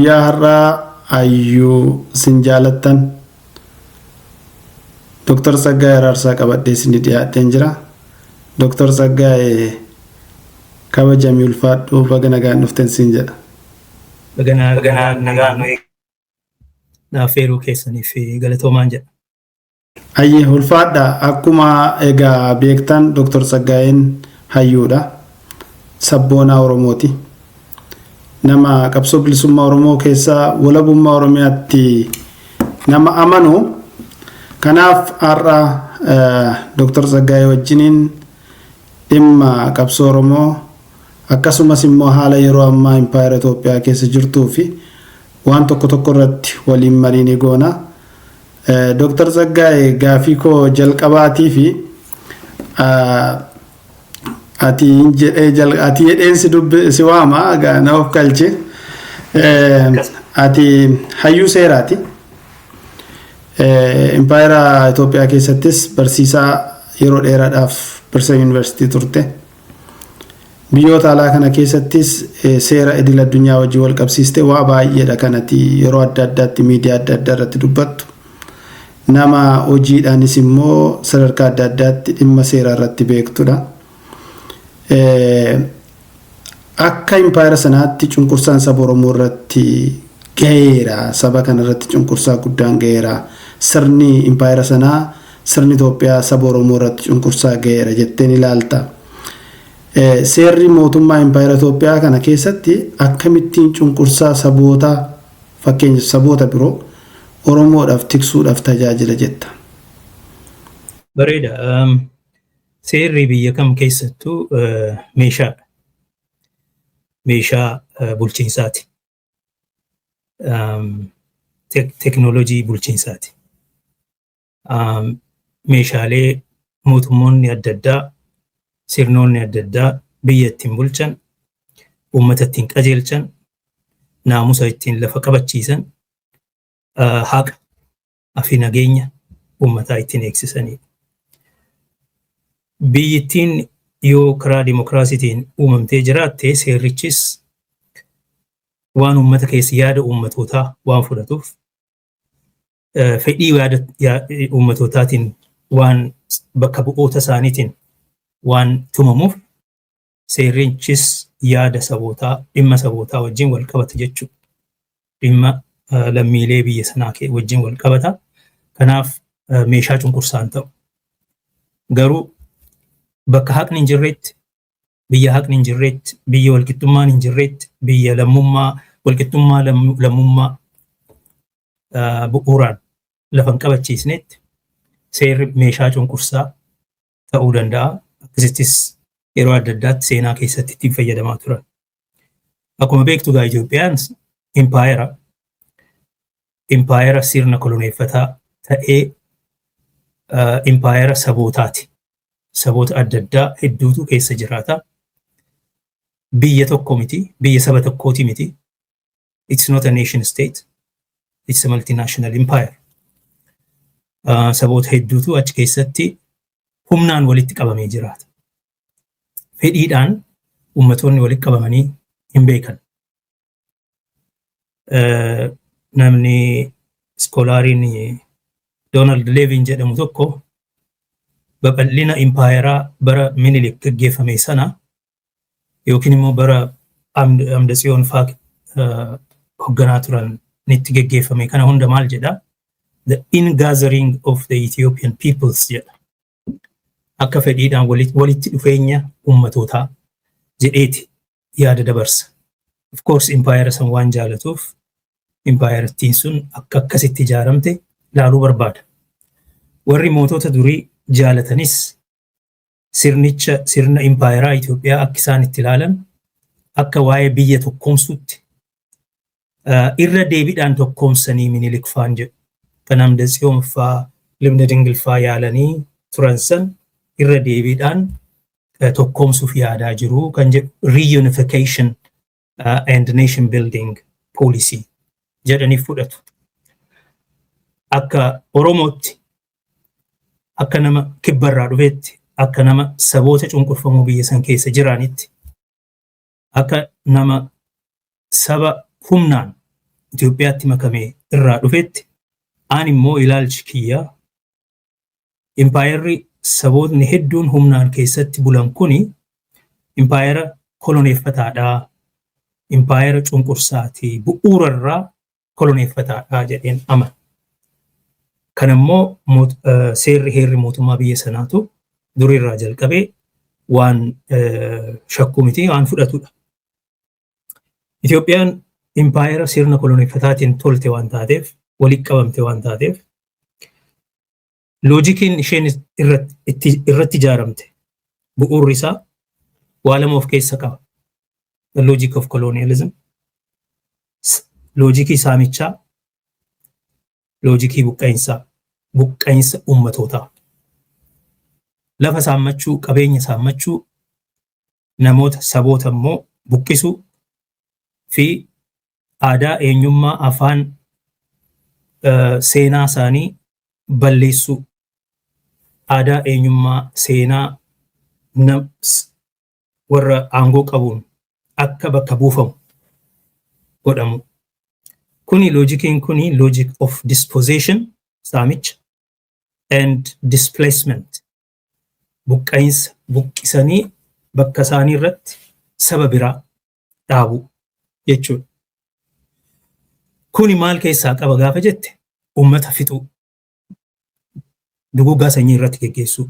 guyyaa har'aa ayyuu sin jaalattan Dr. Saggaayee Araarsaa qabadhee isin dhiyaatteen jira. Dr. Saggaayee kabajamii ulfaadhu baga nagaan dhuftan sin jedha. Baga nagaan naafeeruu keessaniif galatoomaan jedha. Ayyee ulfaadha akkuma egaa beektan Dr. Saggaayeen hayyuudha. Sabboonaa Oromooti. Nama qabsoo bilisummaa Oromoo keessaa walabummaa Oromiyaatti nama amanu. Kanaaf har'a Dr. Saggaayee wajjiniin dhimma qabsoo Oromoo akkasumas immoo haala yeroo ammaa Impaayera Itoophiyaa keessa jirtuu fi waan tokko irratti waliin marii ni goona. Dr. Saggaayee gaafii koo jalqabaatii fi ati jedheen si waama na of galche. Ati hayyuu seeraati. Impaayera Itoophiyaa keessattis barsiisaa yeroo dheeraadhaaf Birsa Yuunivarsiitii turte. Biyyoota alaa kana keessattis seera idil addunyaa wajjin wal qabsiiste waa baay'eedha kanatti yeroo adda addaatti miidiyaa adda addaa irratti dubbattu. Nama hojiidhaanis immoo sadarkaa adda addaatti dhimma seeraa irratti beektudha. Akka Impaayera sanaatti cunqursaan saba Oromoo irratti gaheera. Saba kana irratti cunqursaa guddaan gaheera. Sirni Impaayera sanaa sirni Itoophiyaa saba Oromoo irratti cunqursaa gaheera jetteen ilaalta. Seerri mootummaa Impaayera Itoophiyaa kana keessatti akkamittiin cunqursaa saboota fakkeenyaaf saboota biroo Oromoodhaaf tiksuudhaaf tajaajila jetta. Bareeda. Seerri biyya kam keessattuu meeshaadha. Meeshaa bulchiinsaati. Teknoolojii bulchiinsaati. Meeshaalee mootummoonni adda addaa sirnoonni adda addaa biyya ittiin bulchan, uummata ittiin qajeelchan, naamusa ittiin lafa qabachiisan, haqa fi nageenya uummataa ittiin eegsisanidha. Biyyittiin yoo karaa dimokiraasiitiin uumamtee jiraatte seerrichis waan uummata keessa yaada uummatootaa waan fudhatuuf fedhii uummatootatiin waan bakka bu'oota isaaniitiin waan tumamuuf seerrichis yaada sabootaa dhimma sabootaa wajjin wal qabata jechuudha. Dhimma lammiilee biyya sanaa wajjin wal qabata. Kanaaf meeshaa cunqursaan ta'u. Garuu bakka haqni hin jirretti, biyya haqni hin jirretti, biyya walqixxummaan hin jirretti, biyya lammummaa walqixxummaa lammummaa bu'uuraan lafa hin qabachiisnetti seerri meeshaa cunqursaa ta'uu danda'a. Akkasittis yeroo adda addaatti seenaa keessatti ittiin fayyadamaa turan. Akkuma beektu egaa Itoophiyaan impaayera sirna koloneeffataa ta'ee impaayera sabootaati. Saboota adda addaa hedduutu keessa jiraata. Biyya tokko miti, biyya saba tokkooti miti. It's not a nation state. It's a multinational empire. Saboota hedduutu achi keessatti humnaan walitti qabamee jiraata. Fedhiidhaan ummatoonni walitti qabamanii hin beekan. Namni iskoolaariin Donald Levin jedhamu tokko babal'ina impaayeraa bara Minilik gaggeeffame sana yookiin immoo bara Amdatsiyoon fa'aa hoogganaa turan nitti gaggeeffame kana hunda maal jedha? The ingathering of the Ethiopian peoples jedha. Akka fedhiidhaan walitti dhufeenya ummatootaa jedheeti yaada dabarsa. Of course impaayera san waan jaalatuuf impaayerattiin sun akka akkasitti ijaaramte ilaaluu barbaada. Warri mootota durii jaalatanis sirna impaayeraa Itoophiyaa akka isaan itti ilaalan akka waa'ee biyya tokkoomsuutti irra deebiidhaan tokkoomsanii Minilik fa'aan jedhu. Kan Amdatsiyoon fa'aa Libna Dingil fa'aa yaalanii turan san irra deebiidhaan tokkoomsuuf yaadaa jiru kan jedhu reunification and nation building policy jedhaniif fudhatu. Akka Oromootti akka nama kibbarraa dhufeetti akka nama saboota cunqurfamoo biyya san keessa jiranitti akka nama saba humnaan Itoophiyaatti makamee irraa dhufetti aan immoo ilaalchi kiyyaa impaayerri sabootni hedduun humnaan keessatti bulan kuni impaayera koloneeffataadhaa, impaayera cunqursaatii, bu'uurarraa koloneeffataadhaa jedheen amana. Kan immoo seerri heerri mootummaa biyya sanaatu durirraa jalqabee waan shakkuu miti waan fudhatudha. Itoophiyaan impaayera sirna koloneeffataatiin tolte waan taateef, walitti qabamte waan taateef, loojikiin isheen irratti ijaaramte bu'uurri isaa waa lama of keessa qaba. The logic of colonialism, loojikii saamichaa, loojikii buqqa'insa ummatootaa. Lafa saammachuu, qabeenya saammachuu, namoota saboota immoo buqqisuu fi aadaa, eenyummaa, afaan, seenaa isaanii balleessuu. Aadaa, eenyummaa, seenaa warra aangoo qabuun akka bakka buufamu godhamu. Kuni loojikiin kuni logic of dispossession, saamicha, and displacement. Buqqa'insa, buqqisanii bakka isaanii irratti saba biraa dhaabu jechuudha. Kuni maal keessaa qaba gaafa jette? Uummata fixuu, duguuggaa sanyii irratti geggeessuu.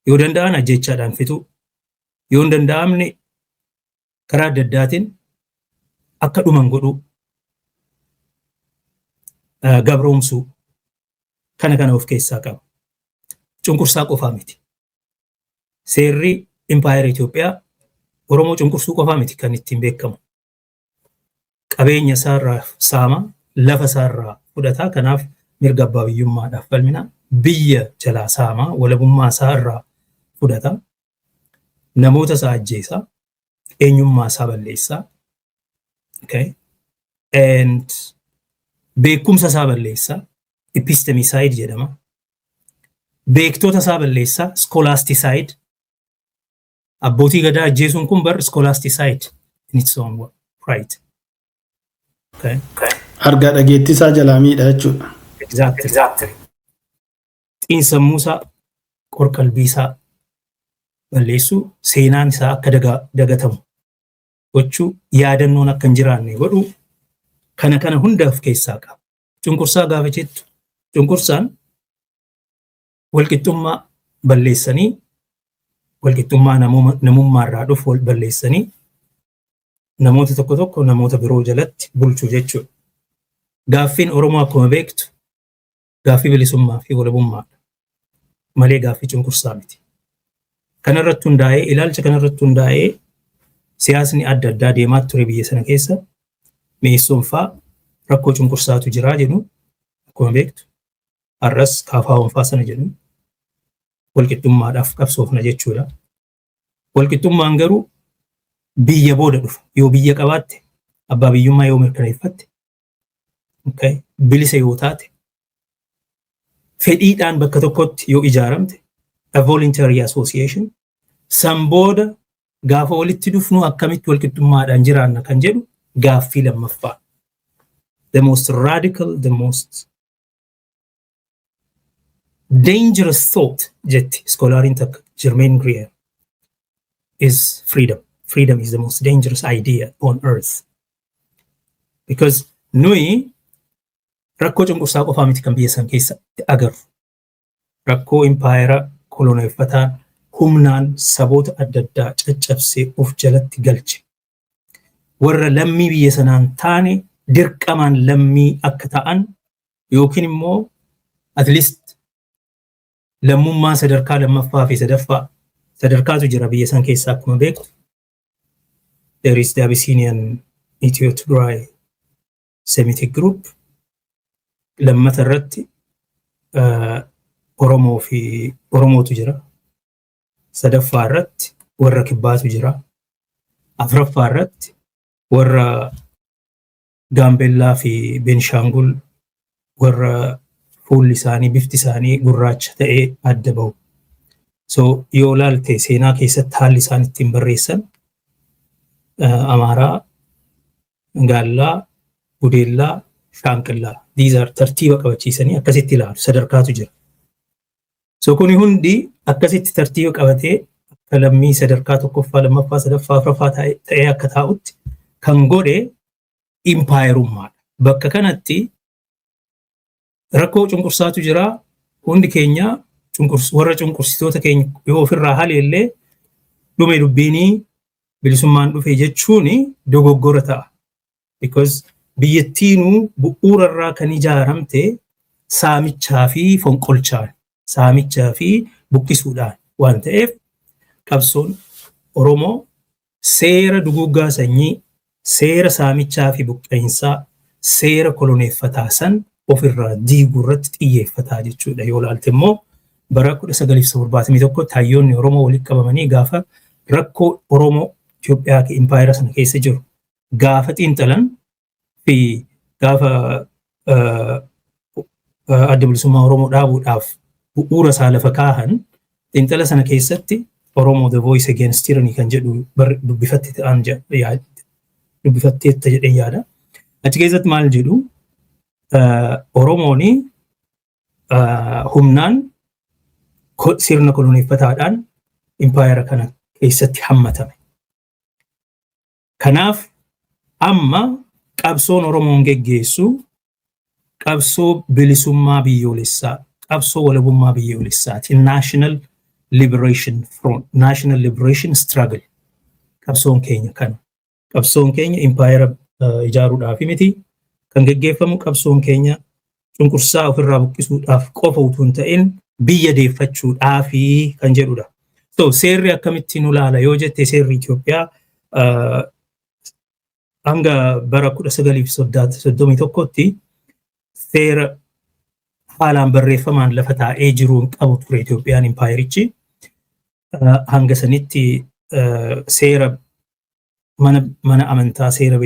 Yoo danda'an ajjechaadhaan fixuu, yoo hin danda'amne karaa adda addaatiin akka dhuman godhuu, gabroomsuu, kana of keessaa qaba. Cunqursaa qofaa miti. Seerri impaayera Itoophiyaa Oromoo cunqursuu qofaa miti kan ittiin beekamu. Qabeenya isaarraa saama, lafa isaarraa fudhataa, kanaaf mirga abbaa biyyummaadhaaf falmina. Biyya jalaa saamaa, walabummaa isaarraa fudhataa, namoota isaa ajjeesaa, eenyummaa isaa balleessaa, okay? And beekumsa isaa balleessaa, epistemicide jedhama. Beektota isaa balleessaa, scholasticide. Abbootii gadaa ajjeesuun kun bar scholasticide in its own right. Okay. Argaa dhageettii isaa jalaa miidha jechuudha. Exactly. Xiinsammuu isaa, qorqalbii isaa balleessuu, seenaan isaa akka dagatamu gochuu, yaadannoon akka hin jiraanne godhuu, kana hunda of keessaa qaba. Cunqursaa gaafa jettu, cunqursaan walqixxummaa balleessanii, walqixxummaa namummaarraa dhufu wal balleessanii, namoota tokko namoota biroo jalatti bulchuu jechuudha. Gaaffiin Oromoo akkuma beektu gaaffii bilisummaa fi walabummaadha malee gaaffii cunqursaa miti. Kanarratti hundaa'ee, ilaalcha kanarratti hundaa'ee siyaasni adda addaa deemaa ture biyya sana keessa. Mi'eessoonfaa rakkoo cunqursaatu jiraa jedhu akkuma beektu. Har'as kaafaawwanfaa sana jedhu walqixxummaadhaaf qabsoofna jechuudha. Walqixxummaan garuu biyya booda dhufa. Yoo biyya qabaatte, abbaa biyyummaa yoo mirkaneeffatte, okay, bilisa yoo taate, fedhiidhaan bakka tokkotti yoo ijaaramte, a voluntary association, san booda gaafa walitti dhufnu akkamitti walqixxummaadhaan jiraanna kan jedhu gaaffii lammaffaa. The most radical, the most dangerous thought, jetti skolaariin takka Germaine Greer, is freedom. Freedom is the most dangerous idea on earth. Because nuyi rakkoo cunqursaa qofaa miti kan biyya san keessatti agarru. Rakkoo impaayera koloneeffataan humnaan saboota adda addaa caccabsee of jalatti galche. Warra lammii biyya sanaan taane dirqamaan lammii akka ta'an yookiin immoo at least lammummaa sadarkaa lammaffaa fi sadaffaa sadarkaatu jira biyya san keessaa akkuma beektu. There is the Abyssinian Ethio-Tigray Semitic group. Lammata irratti Oromoo fi Oromootu jira. Sadaffaa irratti warra kibbaatu jira. Afuraffaa irratti warra Gaambellaa fi Benshangul warra fuulli isaanii bifti isaanii gurraacha ta'ee adda bahu. So yoo ilaalte seenaa keessatti haalli isaan ittiin barreessan Amaaraa, Gaallaa, Gudeellaa, Shaanqillaa. These are tartiiba qabachiisanii akkasitti ilaalu sadarkaatu jira. So kuni hundi akkasitti tartiiba qabatee akka lammii sadarkaa tokkoffaa, lammaffaa, sadaffaa, afuraffaa ta'ee akka taa'utti kan godhe impaayerummaadha. Bakka kanatti rakkoo cunqursaatu jira. Hundi keenya warra cunqursitoota keenya yoo ofirraa haleellee dhume dubbiinii bilisummaan dhufe jechuun dogoggora ta'a. Because biyyattiinuu bu'uurarraa kan ijaaramte saamichaa fi fonqolchaan, saamichaa fi buqqisuudhaan waan ta'eef qabsoon Oromoo seera duguuggaa sanyii, seera saamichaa fi buqqeensaa, seera koloneeffataa san ofirraa diiguu irratti xiyyeeffataa jechuudha. Yoo ilaalte immoo bara 1971 hayyoonni Oromoo walitti qabamanii gaafa rakkoo Oromoo Itoophiyaa impaayera sana keessa jiru gaafa xiinxalan fi gaafa adda bilisummaa Oromoo dhaabuudhaaf bu'uura isaa lafa kaahan xiinxala sana keessatti Oromoo the voice against tyranny kan jedhu dubbifatteetta jedhee yaada. Achi keessatti maal jedhu Oromooni humnaan sirna koloneeffataadhaan impaayera kana keessatti hammatame. Kanaaf amma qabsoon Oromoon geggeessu qabsoo bilisummaa biyyoolessaa, qabsoo walabummaa biyyoolessaati. National Liberation Front, National Liberation Struggle. Qabsoon keenya kana. Qabsoon keenya impaayera ijaaruudhaaf miti. Kan geggeeffamu qabsoon keenya cunqursaa ofirraa buqqisuudhaaf qofa utuu hin ta'in biyya deeffachuudhaaf kan jedhudha. So seerri akkamitti nu ilaala yoo jette seerri Itoophiyaa hanga bara 1931tti seera haalaan barreeffamaan lafa taa'ee jiruun qabu ture Itoophiyaan impaayerichi. Hanga sanitti seera mana amantaa, seera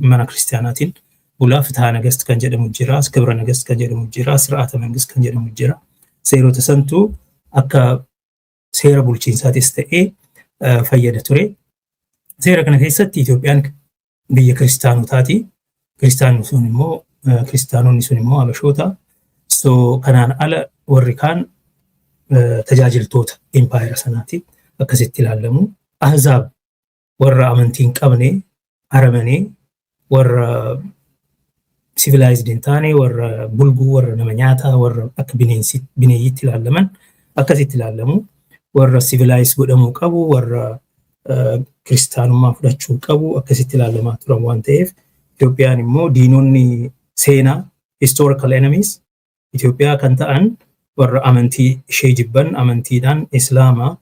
mana kiristaanaatiin bulaa fithaa nagast kan jedhamu jira, kibra nagast kan jedhamu jira, sir'aata nagast kan jedhamu jira. Seerota santu akka seera bulchiinsaatis ta'ee fayyada ture. Seera kana keessatti Itoophiyaan biyya kiristaanotaati. Kiristaanonni sun immoo Habashoota. So kanaan ala warri kaan tajaajiltoota impaayera sanaati. Akkasitti ilaalamu. Ahzaab warra amantii hin qabne, Aramanee, warra civilized hin taane, warra bulguu, warra nama nyaataa, warra akka bineeyyiitti ilaalaman akkasitti ilaalamu. Warra civilize godhamuu qabu, warra kiristaanummaa fudhachuu qabu akkasitti ilaalamaa turan waan ta'eef Itoophiyaan immoo diinonni seenaa historical enemies Itoophiyaa kan ta'an warra amantii ishee jibban amantiidhaan Islaamaa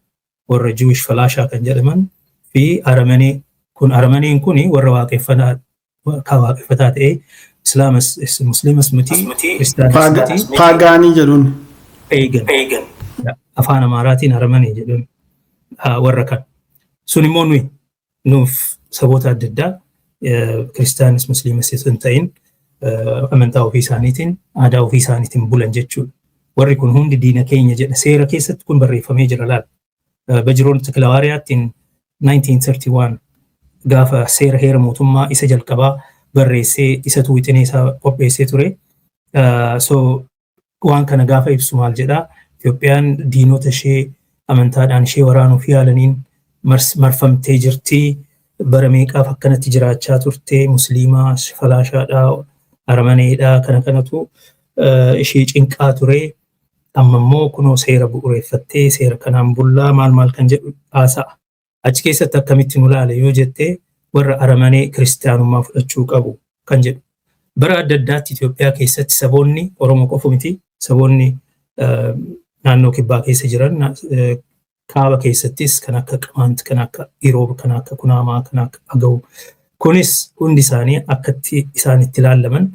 warra Jewish falaashaa kan jedhaman fi Aramaneen kun warra waaqeffataa ta'ee Islaamas Muslimas miti Kiristaanis paagaanii jedhuun pagan afaan Amaaraatiin Aramanee jedhuun warra kan sun immoo nuuf saboota adda addaa Kiristaanis Muslimas hin ta'in amantaa ofii isaaniitiin aadaa ofii isaaniitiin bulan jechuudha. Warri kun hundi diina keenya jedha. Seera keessatti kun barreeffamee jira laal. Bajiroon Tekilawaariyaattiin 1931 gaafa seera heera mootummaa isa jalqabaa barreessee isatu wixinee isaa qopheessee ture. So waan kana gaafa ibsu maal jedhaa Itoophiyaan diinota ishee amantaadhaan ishee waraanuuf yaalaniin marfamtee jirti. Bara meeqaaf akkanatti jiraachaa turte Musliimaa falaashaadhaa Aramaneedhaa kanatu ishee cinqaa ture. Amma immoo kunoo seera bu'uureeffattee seera kanaan bullaa maal kan jedhu haasa'a. Achi keessatti akkamitti nu ilaala yoo jette warra Aramanee kiristaanummaa fudhachuu qabu kan jedhu. Bara adda addaatti Itoophiyaa keessatti saboonni Oromoo qofa miti saboonni naannoo kibbaa keessa jiran kaaba keessattis kan akka Qamaant, kan akka Iroob, kan akka Kunaamaa, kan akka Agaw. Kunis hundi isaanii akkatti isaanitti ilaalaman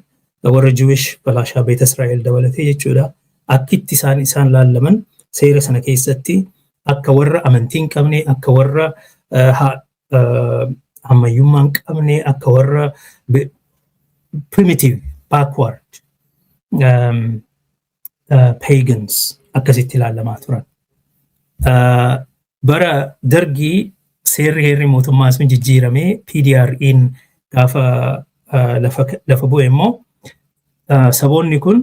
warra Jewish falaashaa Beet Israa'el dabalatee jechuudha. Akkitti isaan ilaalaman seera sana keessatti akka warra amantii hin qabne, akka warra ammayyummaa hin qabne, akka warra primitive, backward pagans akkasitti ilaalamaa turan. Bara dargii seerri heerri mootummaa sun jijjiiramee PDR'n gaafa lafa bu'e immoo saboonni kun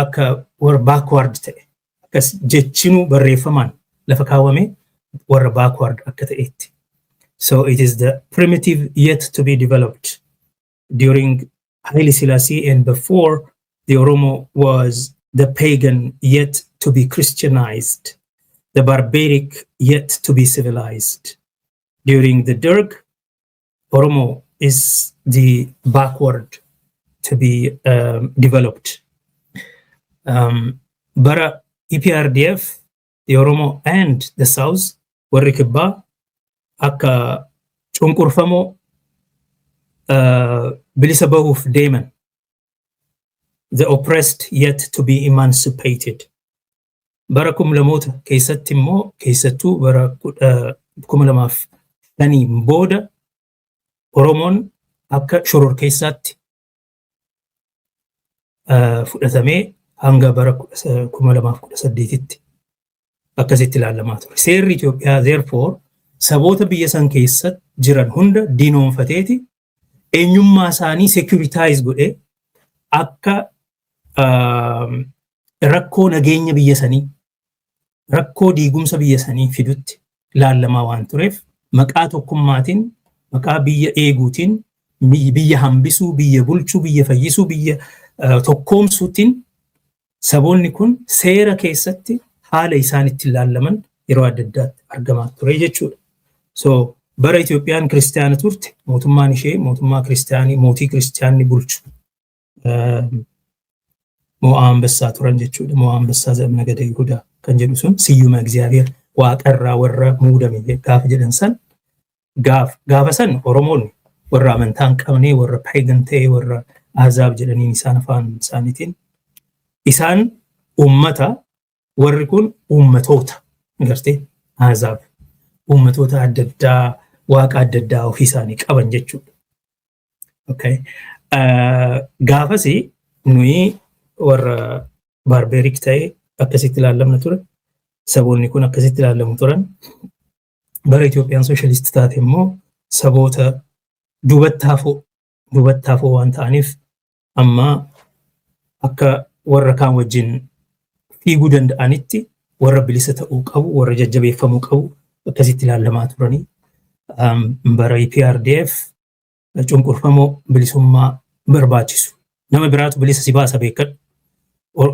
akka warra backward ta'e akkas jechinuu barreeffamaan lafa kaawwame warra backward akka ta'etti. So it is the primitive yet to be developed during Haile Selassie, and before the Oromo was the pagan yet to be Christianized, the barbaric yet to be civilized. During the Derg, Oromo is the backward to be developed. Bara EPRDF, the Oromo and the South were kibba akka cunqurfamoo bilisa bahuuf deeman, the oppressed yet to be emancipated. Bara 2000 keessatti immoo keessattuu bara 2005 booda Oromoon akka shororkeessaatti fudhatamee hanga bara 2018tti akkasitti ilaalamaa ture. Seerri Itoophiyaa therefore saboota biyya san keessa jiran hunda diinoomfateeti eenyummaa isaanii securitize godhee akka rakkoo nageenya biyya sanii, rakkoo diigumsa biyya sanii fidutti ilaalamaa waan tureef maqaa tokkummaatiin, maqaa biyya eeguutiin, biyya hambisuu, biyya bulchuu, biyya fayyisuu, biyya tokkoomsuutiin saboonni kun seera keessatti haala isaanitti ilaalaman yeroo adda addaatti argamaa ture jechuudha. So bara Itoophiyaan kiristaana turte mootummaan ishee mootummaa kiristaanii, mootii kiristaanni bulchu mo'aa Ambessaa turan jechuudha. Mo'aa Ambessaa Zamana Gada Yihudaa kan jedhu sun siyyuma Egzaabeer waaqarraa warra muudame gaafa jedhan san gaafa san Oromoonni warra amantaan qabnee warra pagan ta'e warra Ahzaab jedhaniin isaan afaan isaaniitiin isaan ummata, warri kun ummatoota gartee Ahzaab ummatoota adda addaa waaqa adda addaa ofii isaanii qaban jechuudha. Okay. Gaafasi nuyi warra barbaric ta'e akkasitti ilaalamna ture. Saboonni kun akkasitti ilaalamu turan. Bara Itoophiyaan sooshaalistii taate immoo saboota duubattaafoo waan ta'aniif amma akka warra kaan wajjin fiiguu danda'anitti warra bilisa ta'uu qabu, warra jajjabeeffamuu qabu akkasitti ilaalamaa turanii. Bara EPRDF cunqurfamoo bilisummaa barbaachisu. Nama biraatu bilisa si baasa beekadhu.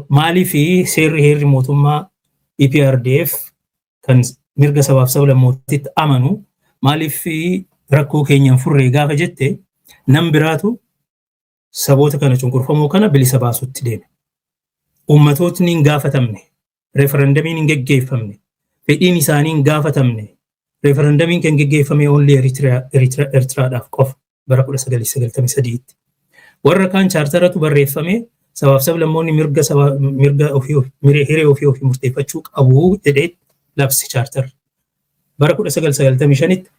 Maaliif seerri heerri mootummaa EPRDF kan mirga sabaaf sablammootitti amanu maaliif rakkoo keenyan furree gaafa jette nam biraatu saboota kana cunqurfamoo kana bilisa baasutti deeme. Ummatootni hin gaafatamne, referendamiin hin geggeeffamne, fedhiin isaanii hin gaafatamne. Referendamiin kan geggeeffame only Eritreadhaaf qofa bara 1993tti. Warra kaan chaartaratu barreeffame sabaaf sablammoonni mirga hiree ofii murteeffachuu qabu jedhee labse chaartar. Bara 1995tti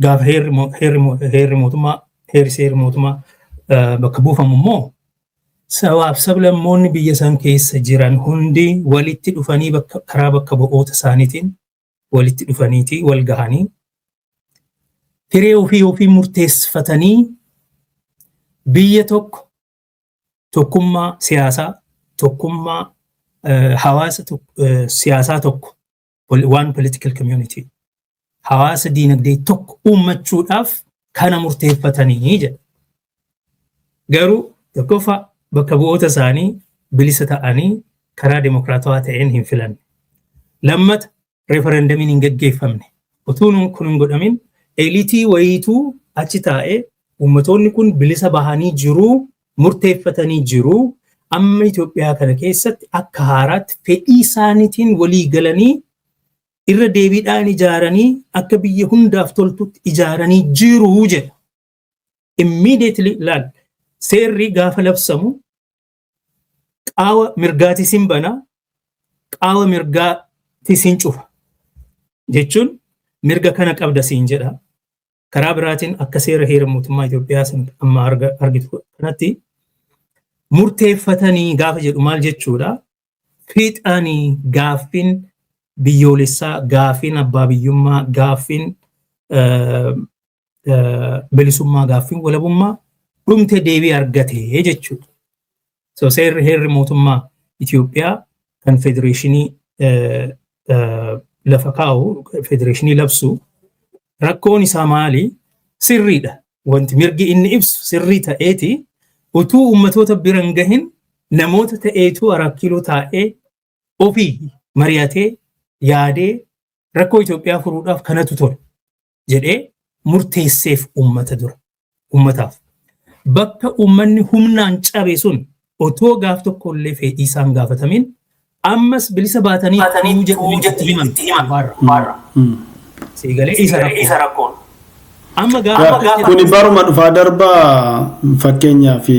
gaafa heerri mootummaa bakka buufamu immoo sabaaf sablammoonni biyya san keessa jiran hundi walitti dhufanii karaa bakka bu'oota isaaniitiin walitti dhufaniiti wal gahanii hiree ofii murteeffatanii biyya tokkummaa siyaasaa, tokkummaa hawaasa siyaasaa tokko, one political community, hawaasa diinagdee tokko uummachuudhaaf kana murteeffatanii jedha. Garuu tokkoffaa bakka bu'oota isaanii bilisa ta'anii karaa demokraatawaa ta'een hin filanne. Lammata referendamiin hin geggeeffamne. Utuun kun hin godhamin eliitii wayiituu achi taa'ee ummatoonni kun bilisa bahanii jiruu, murteeffatanii jiruu, amma Itoophiyaa kana keessatti akka haaraatti fedhii isaaniitiin walii galanii irra deebiidhaan ijaaranii akka biyya hundaaf toltutti ijaaranii jiruu jedha. Immediately ilaal seerri gaafa labsamu qaawa mirgaatis hin bana, qaawa mirgaatis hin cufa. Jechuun mirga kana qabda siin jedha. Karaa biraatiin akka seera heera mootummaa Itoophiyaa san amma argitu kanatti murteeffatanii gaafa jedhu maal jechuudha? Fiixaanii gaaffiin biyyoolessaa, gaaffiin abbaa biyyummaa, gaaffiin bilisummaa, gaaffiin walabummaa dhumte deebii argate jechuudha. So heerri mootummaa Itoophiyaa kan federeeshinii lafa kaa'u federeeshinii labsu rakkoon isaa maali? Sirriidha. Wanti mirgi inni ibsu sirrii ta'eeti utuu ummatoota biran gahin namoota ta'eetu 4 kiiloo taa'ee ofii mari'atee yaadee rakkoo Itoophiyaa furuudhaaf kanatu tole jedhee murteesseef ummataaf. Bakka ummanni humnaan cabe sun otoo gaaf tokko illee fedhii isaan gaafatamin ammas bilisa baatanii jedhu himamti barra. Siigalee isa rakkoon. Amma gaafa kuni baruma dhufaa darbaa fakkeenyaa fi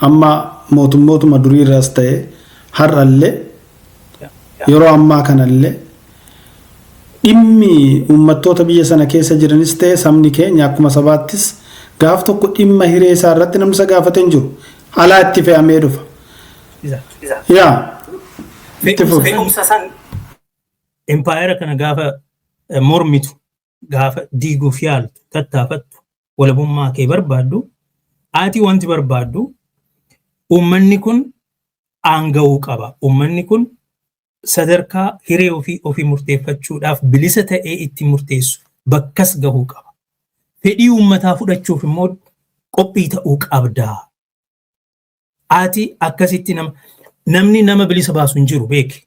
amma mootummootuma duriirraas ta'e har'allee yeroo ammaa kanallee dhimmi uummattoota biyya sana keessa jiranis ta'e sabni keenya akkuma sabaattis gaaf tokko dhimma hiree isaa irratti namni isa gaafate hin jiru. Alaa itti fe'amee dhufa. Fe'umsa san empire kana gaafa mormitu gaafa diiguuf yaaltu tattaafattu walabummaa kee barbaaddu ati wanti barbaaddu ummanni kun aanga'uu qaba. Ummanni kun sadarkaa hiree ofii murteeffachuudhaaf bilisa ta'ee itti murteessu bakkas gahuu qaba. Fedhii ummataa fudhachuuf immoo qophii ta'uu qabda. Ati akkasitti namni nama bilisa baasu hin jiru beeki.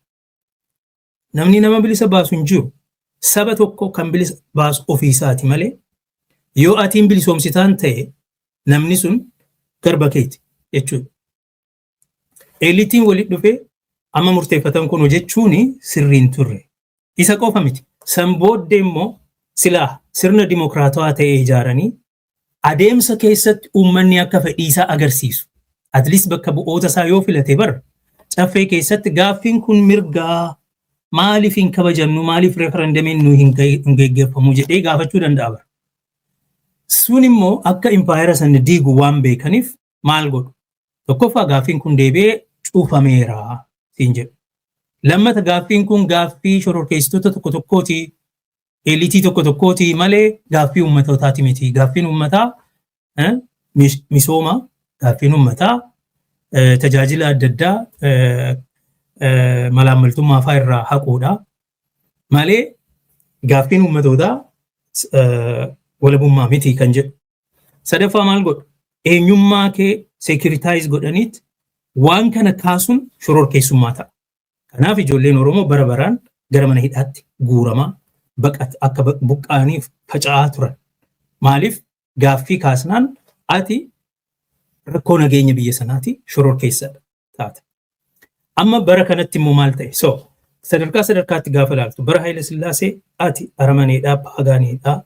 Namni nama bilisa baasu hin jiru. Saba tokko kan bilisa baasu ofiisaati malee yoo atiin bilisoomsitaan ta'e namni sun garba keeti jechuudha. Eliitiin walitti dhufee amma murteeffatan kun jechuun sirriin turre. Isa qofa miti. San booddee immoo silaa sirna dimokiraatawaa ta'e ijaaranii adeemsa keessatti uummanni akka fedhiisaa agarsiisu. At least bakka bu'oota isaa yoo filate bar caffee keessatti gaaffiin kun mirgaa maaliif hin kabajannu maaliif referendamiin nu hin geggeeffamu jedhee gaafachuu danda'a bar. Sun immoo akka impaayera sana diigu waan beekaniif maal godhu? Tokkoffaa gaaffiin kun deebi'ee cuufameera siin jedhu. Lammata gaaffiin kun gaaffii shororkeessitoota tokko tokkooti eliitii tokko tokkooti malee gaaffii uummatootaati miti. Gaaffiin uummataa misooma gaaffiin uummataa tajaajila adda addaa malaammaltummaa fa'aa irraa haquudha malee gaaffiin uummatootaa walabummaa miti kan jedhu. Sadaffaa maal godhu? Eenyummaa kee seekiritaayis godhaniit waan kana kaasuun shororkeessummaa ta'a. Kanaaf ijoolleen Oromoo bara baraan gara mana hidhaatti guuramaa akka buqqaaniif faca'aa turan. Maaliif gaaffii kaasnaan ati rakkoo nageenya biyya sanaati shororkeessadha taate. Amma bara kanatti immoo maal ta'e? So sadarkaatti gaafa ilaaltu bara Haayile Sillaasee ati aramaneedhaa paagaaneedhaa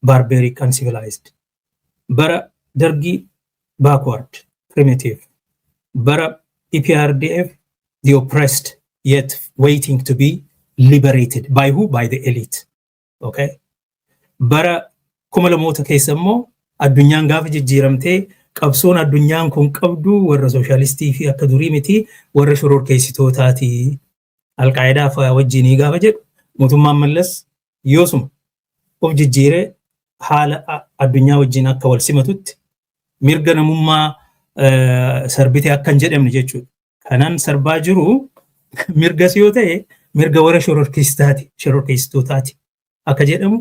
barbaric uncivilized. Bara Dargii backward primitive. Bara EPRDF the oppressed yet waiting to be liberated by who? By the elite. Okay? Bara 2000 keessa immoo addunyaan gaafa jijjiiramtee qabsoon addunyaan kun qabdu warra sooshaalistii fi akka durii miti warra shororkeessitootaati. Alqaayidaa fa'aa wajjinii gaafa jedhu mootummaan Mallas yoosuma of jijjiiree haala addunyaa wajjin akka wal simatutti mirga namummaa sarbite akka hin jedhamne jechuudha. Kanaan sarbaa jiru mirgas yoo ta'e mirga warra shororkeessitootaati akka jedhamu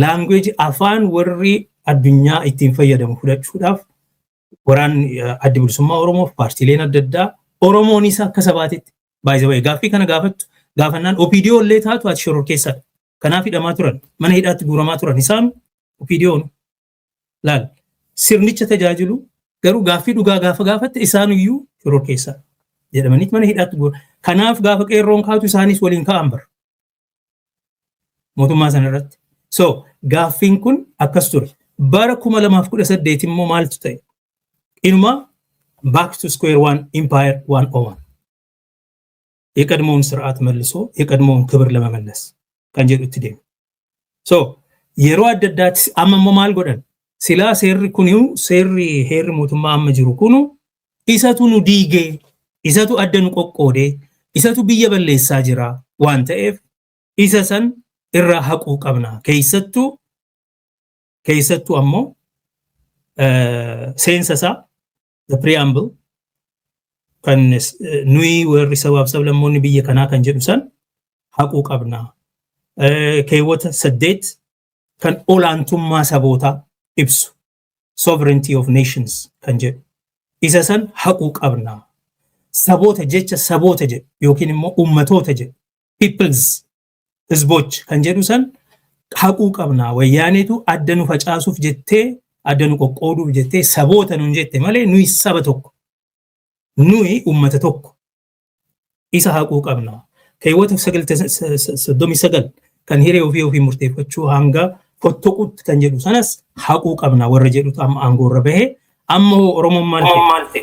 laanguweeji afaan warri addunyaa ittiin fayyadamu fudhachuudhaaf waraan adda bilisummaa Oromoof paartiileen adda addaa Oromoonis akka sabaatitti baay'ee gaaffii kana gaafannaan OPDO illee taatu ati shororkeessaadha. Kanaaf hidhamaa turan mana hidhaatti guuramaa turan isaan OPDO'n laal sirnicha tajaajilu garuu gaaffii dhugaa gaafa gaafatte isaan iyyuu shororkeessaadha jedhamaniit mana hidhaatti guura. Kanaaf gaafa qeerroon kaatu isaanis waliin ka'an bara mootummaa sana irratti. So gaaffiin kun akkas ture. Bara 2018 immoo maaltu ta'e? Inuma back to square one empire 101. የቀድሞውን ስርዓት መልሶ የቀድሞውን ክብር ለመመለስ kan jedhutti deemu. So yeroo adda addaatti amma maal godhan? Silaa seerri kuniu seerri heerri mootummaa amma jiru kunu isatu nu diigee isatu adda nu qoqqoodee isatu biyya balleessaa jira waan ta'eef isa san irraa haquu qabna. Keessattuu ammoo seensa isaa the preamble kan nuyi warri sabaaf sablammoonni biyya kanaa kan jedhu san haquu qabna. Keewwata 8 kan olaantummaa sabootaa ibsu sovereignty of nations kan jedhu isa san haquu qabna. Saboota jecha saboota jedhu yookiin immoo ummatoota jedhu peoples hizboch kan jedhu san haquu qabna. Wayyaaneetu adda nu facaasuuf jettee adda nu qoqqooduuf jettee saboota nun jette malee nuyi saba tokko nuyi ummata tokko isa haquu qabna. Keewwata 39 kan hiree ofii murteeffachuu hanga fottoqutti kan jedhu sanas haquu qabna warra jedhutu amma aangoorra bahee amma Oromoon maal ta'e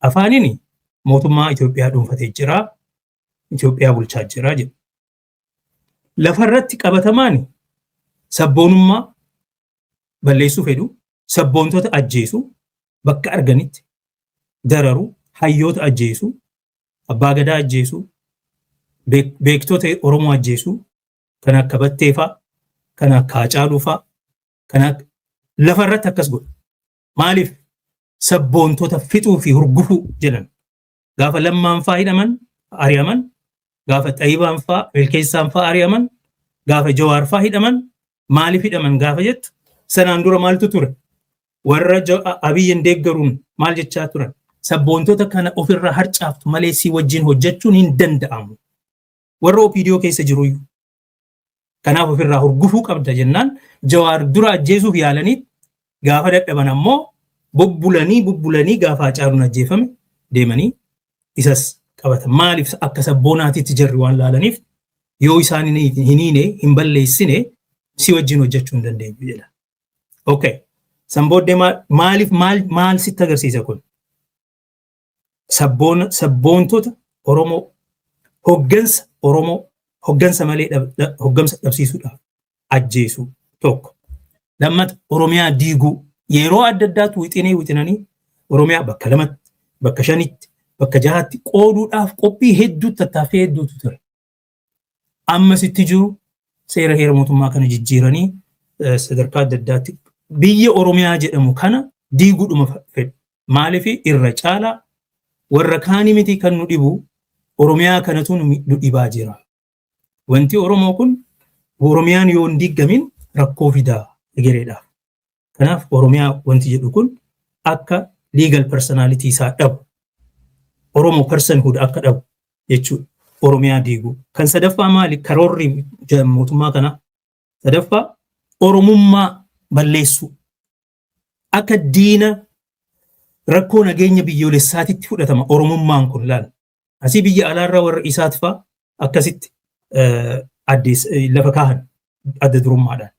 afaaniin mootummaa Itoophiyaa dhuunfatee jira, Itoophiyaa bulchaa jira jedhu. Lafarratti qabatamaan sabboonummaa balleessuu fedhu, sabboontota ajjeesu, bakka arganitti dararu, hayyoota ajjeesu, abbaa gadaa ajjeesu, beektota Oromoo ajjeesu, kan akka Batteefaa, kan akka Hacaaluufaa, kan akka lafarratti akkas godhu. Maaliif sabboontota fixuu fi hurgufuu jedhan. Gaafa Lammaan faa hidhaman ari'aman, gaafa Xaayibaan faa Milkeessaan faa ari'aman, gaafa Jawaar faa hidhaman, maaliif hidhaman gaafa jettu sanaan dura maaltu ture? Warra Abiyyin deeggaruun maal jechaa turan? Sabboontota kana ofirraa harcaaftu malee si wajjin hojjechuun hin danda'amu. Warra OPDO keessa jiru kanaaf ofirraa hurgufuu qabda jennaan Jawaar dura ajjeesuuf yaalanii gaafa dadhaban ammoo bubbulanii gaafa Hacaaluun ajjeefame deemanii isas qabata. Maaliif akka sabboonaatitti jarri waan laalaniif yoo isaan hin balleessine si wajjin hojjechuu hin dandeenyu jedha. Okay. San booddee maaliif maal sitti agarsiisa kun? Sabboontota Oromoo hoggansa Oromoo hoggansa malee hoggansa dhabsiisuudhaaf ajjeesuu tokko. Lammata Oromiyaa diiguu yeroo adda addaatu wixinanii Oromiyaa bakka 2, bakka 5, bakka 6tti qooduudhaaf qophii hedduu tattaaffii hedduutu ture. Ammas itti jiru seera heera mootummaa kana jijjiiranii sadarkaa adda addaatti biyya Oromiyaa jedhamu kana diiguudhuma fedhu. Maaliif irra caalaa warra kaanii miti kan nu dhibu Oromiyaa kanatu nu dhibaa jira. Wanti Oromoo kun Oromiyaan yoo hin diigamin rakkoo fidaa egereedhaaf. Kanaaf Oromiyaa wanti jedhu kun akka legal personality isaa dhabu. Oromoo personhood akka dhabu jechuudha. Oromiyaa diiguu. Kan sadaffaa maali? Karoorri mootummaa kana. Sadaffaa Oromummaa balleessuu. Akka diina rakkoo nageenya biyyoolessaatitti fudhatama Oromummaan kun laal. Asii biyya alaarraa warra isaat faa akkasitti lafa kaahan adda durummaadhaan.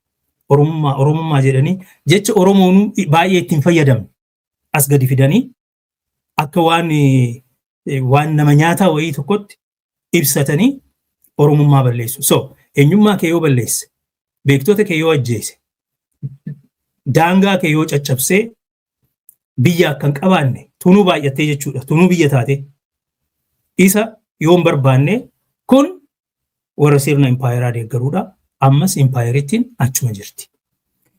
Oromummaa jedhanii jecha Oromoon baay'ee ittiin fayyadamne as gadi fidanii akka waan nama nyaataa wayii tokkotti ibsatanii Oromummaa balleessu. So eenyummaa kee yoo balleesse, beektota kee yoo ajjeese, daangaa kee yoo caccabsee biyya akka hin qabaanne tunuu baay'attee jechuudha. Tunuu biyya taate isa yoo hin barbaanne kun warra sirna impaayeraa deeggaruudha. Ammas impaayerittiin achuma jirti.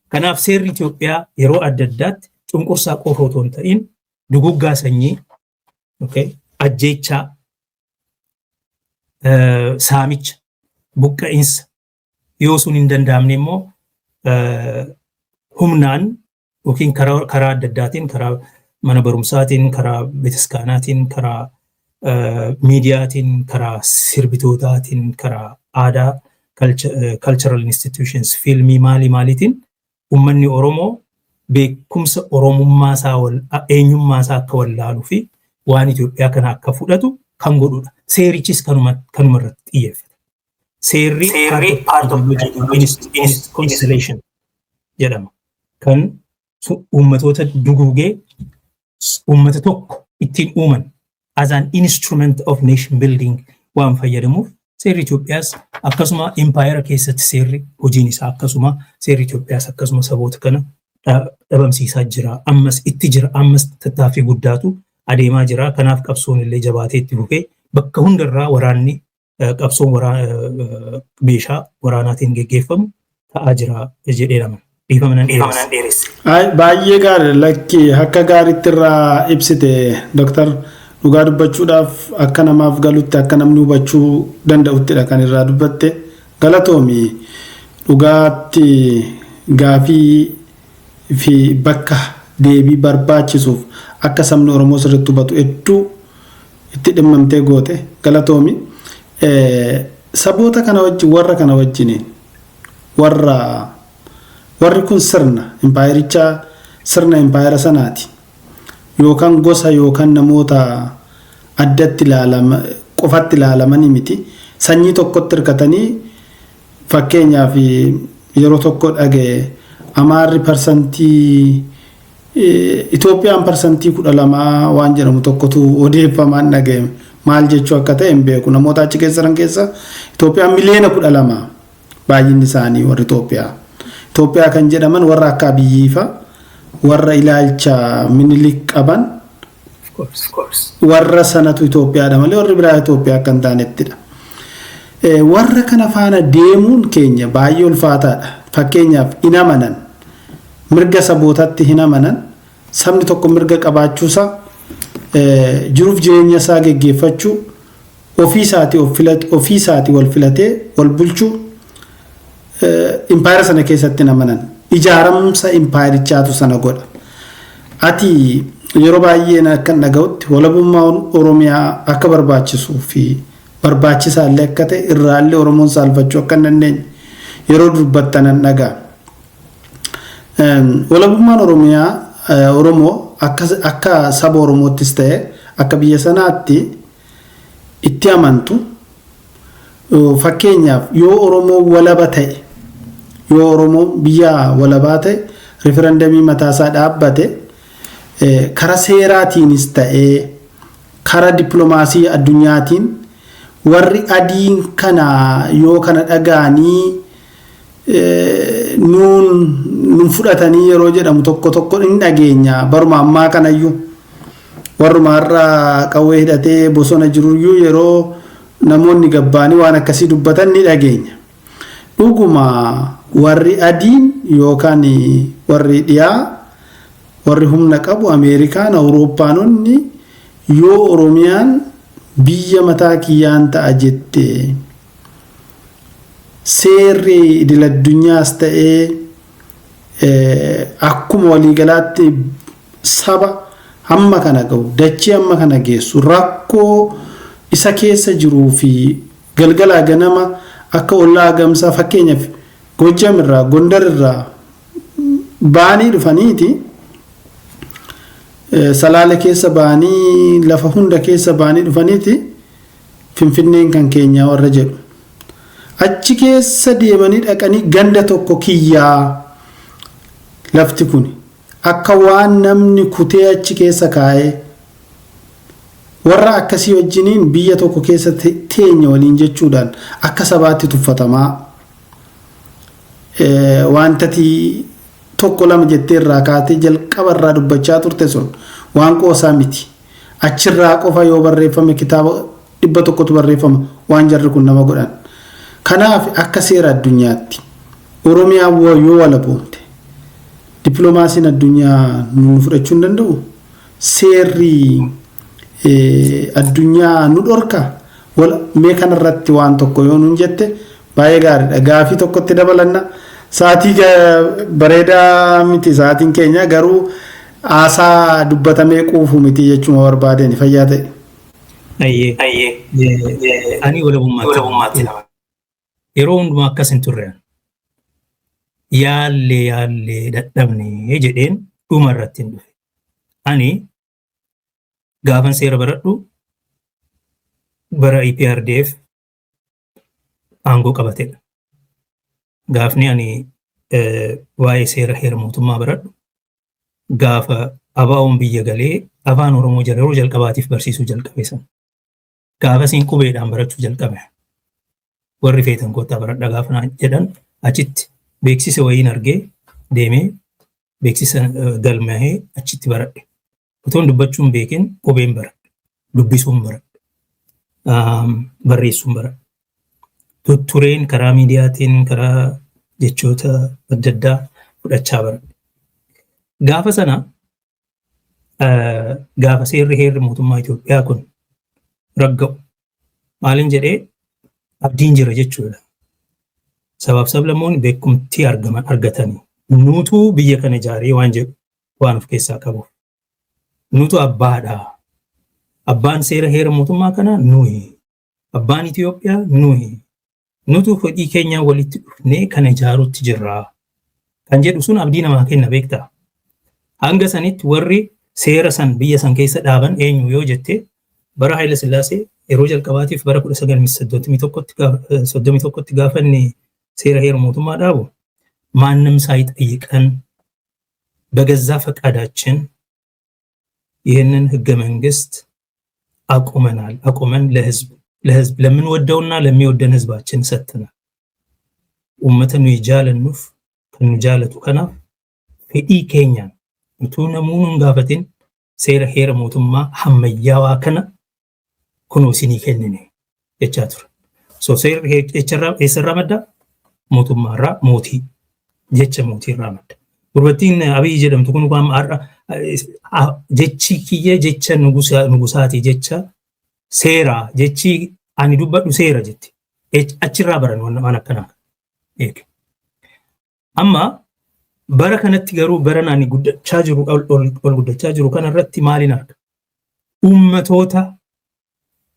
Kanaaf seerri Itoophiyaa yeroo adda addaatti cunqursaa qofa otoo hin ta'in duguggaa sanyii, ajjeechaa, saamicha, buqqa'insa yoo sun hin danda'amne immoo humnaan yookiin karaa adda addaatiin karaa mana barumsaatiin, karaa bataskaanaatiin, karaa miidiyaatiin, karaa sirbitootaatiin, karaa aadaa cultural institutions, filmii maaliitiin uummanni Oromoo beekumsa Oromummaa isaa eenyummaa isaa akka wallaaluu fi waan Itoophiyaa kana akka fudhatu kan godhudha. Seerichis kanuma irratti xiyyeeffata. Seerri part of constellation jedhama. Kan uummatoota duguugee uummata tokko ittiin uuman as an instrument of nation building waan fayyadamuuf seerri Itoophiyaas akkasuma empire keessatti seerri hojiin isaa akkasuma seerri Itoophiyaas akkasuma saboota kana dhabamsiisaa jira. Ammas itti jira. Ammas tattaaffii guddaatu adeemaa jira. Kanaaf qabsoon illee jabaatee itti fufee bakka hundarraa waraanni qabsoon meeshaa waraanaatiin geggeeffamu ta'aa jira jedhee dhiifama nan dheeresse. Baay'ee gaarii lakki akka gaariitti irraa ibsite Dr. Dhugaa dubbachuudhaaf akka namaaf galutti akka namni hubachuu danda'uttidha kan irraa dubbatte. Galatoomi dhugaatti gaafii fi bakka deebii barbaachisuuf akka sabni Oromoo sirriitti hubatu hedduu itti dhimmamtee goote. Galatoomi saboota kana wajjin warra kana wajjiniin warri kun sirna impaayera sanaati yookaan gosa yookaan namoota addatti qofatti ilaalamanii miti sanyii tokkotti hirkatanii fakkeenyaaf yeroo tokko dhagee Amaarri parsantii Itoophiyaan parsantii 12 waan jedhamu tokkotu odeeffamaan dhagee maal jechuu akka ta'e hin beeku namoota achi keessa Itoophiyaan miliyoona 12 baay'inni isaanii warri Itoophiyaa kan jedhaman warra akka biyyiifa warra ilaalcha minilik qaban warra sanatu Itoophiyaadha malee warri biraa Itoophiyaa kan taanettidha. Warra kana faana deemuun keenya baay'ee ulfaataadha. Fakkeenyaaf hin amanan mirga sabootatti hin amanan sabni tokko mirga qabaachuusaa jiruuf jireenya isaa geggeeffachuu ofii isaatii wal filatee wal bulchuu impaayera sana keessatti hin amanan ijaaramsa impaayerichaatu sana godha. Ati yeroo baay'ee akka dhaga'utti walabummaan Oromiyaa akka barbaachisuu fi barbaachisaallee akka ta'e irraallee Oromoon saalfachuu akka hin dandeenye yeroo dubbattanan dhagaa. Walabummaan Oromoo akka saba Oromoottis ta'e akka biyya sanaatti itti amantu fakkeenyaaf yoo Oromoo walaba ta'e yoo Oromoo biyya walabaa ta'e referendamii mataasaa dhaabbate karaa seeraatiinis ta'e karaa dippiloomaasii addunyaatiin warri adiin kana yoo kana dhagaanii nuun fudhatanii yeroo jedhamu tokko hin dhageenya baruma ammaa kanayyuu warrumaarra qawwee hidhatee bosona jiruyyuu yeroo namoonni gabbaanii waan akkasii dubbatan ni dhageenya. Dhuguma warri adiin yookaan warri dhiyaa warri humna qabu Ameerikaan Awurooppaanonni yoo Oromiyaan biyya mataa kiyyaan ta'a jette seerri idil addunyaas ta'ee akkuma waliigalaatti saba hamma kana gahu dachii hamma kana geessu rakkoo isa keessa jiruu fi galgalaa ganama akka ollaa gamsaa fakkeenyaaf Gojjam irraa Gondar irraa baanii dhufaniiti Salaale keessa baanii lafa hunda keessa baanii dhufaniiti Finfinneen kan keenyaa warra jedhu achi keessa deemanii dhaqanii ganda tokko kiyyaa lafti kun akka waan namni kutee achi keessa kaa'ee warra akkasii wajjiniin biyya tokko keessa teenya waliin jechuudhaan akka sabaatti tuffatamaa wantati tokko lama jettee irraa kaatee jalqaba irraa dubbachaa turte sun waan qoosaa miti achirraa qofa yoo barreeffame kitaaba 100tu barreeffama waan jarri kun nama godhan. Kanaaf akka seera addunyaatti Oromiyaa yoo walaboomte dippiloomaasiin addunyaa nu fudhachuu hin danda'u seerri addunyaa nu dhorka mee kanarratti waan tokko yoo nuun jette baay'ee gaariidha. Gaafii tokkotti dabalanna saatii bareedaa miti saatiin keenya garuu haasaa dubbatamee quufu miti jechuun barbaadeen fayyaa ta'e. Ani walabummaatti yeroo hundumaa akkas hin turre yaallee dadhabne jedheen dhuma irratti hin dhufe. Ani gaafan seera baradhu bara EPRDF aangoo qabatedha. Gaafni ani waa'ee seera heera mootummaa baradhu gaafa abaa'oon biyya galee afaan Oromoo yeroo jalqabaatiif barsiisuu jalqabe sana. Gaafa siin qubeedhaan barachuu jalqabe. Warri feetan kottaa baradha gaafa jedhan achitti beeksisa wayiin argee deemee beeksisa galmahee achitti baradhe. Otoon dubbachuun beekin qubeen baradhe. Dubbisuun baradhe. Barreessuun baradhe. Tuttureen karaa miidiyaatiin karaa jechoota adda addaa fudhachaa baradhe. Gaafa sana gaafa seerri heerri mootummaa Itoophiyaa kun ragga'u maaliin jedhee abdiin jira jechuudha. Sabaaf sablammoonni beekumtii argatanii nuutuu biyya kana ijaaree waan jedhu waan of keessaa qabuuf. Nuutu abbaadha. Abbaan seera heera mootummaa kanaa nuyi. Abbaan Itoophiyaa nuyi. Nutu fedhii keenya walitti dhufnee kana ijaaruutti jirra. Kan jedhu sun abdii namaa kenna beektaa. Hanga sanitti warri seera san biyya san keessa dhaaban eenyu yoo jette bara Haayile Sillaasee yeroo jalqabaatiif bara 1931tti gaafa inni seera heera mootummaa dhaabu ማንም ሳይጠይቀን በገዛ ፈቃዳችን ይህንን ህገ መንግስት አቁመን ለህዝብ ለምንወደውና ለሚወደን ህዝባችን ሰጥተናል። ኡመተኑ ይጃለኑፍ ከንጃለቱ ከናፍ ፌዲ ኬኛን ቱ ነሙኑን ጋፈቲን ሴረ ሄረ ሞቱማ ሐመያዋ ከነ ኩኑ ሲኒ ከነኔ የቻቱር ሶ ሴር የሰራ መዳ ሞቱማራ ሞቲ jecha mootii raamad gurbattiin abii jedhamtu kun waan jechi kiyya jecha nugusaati jecha seera jechi ani dubbadhu seera jetti achirraa baran waan akkanaa eeke amma bara kanatti garuu baran ani guddachaa jiru ol guddachaa jiru kanarratti maalin arga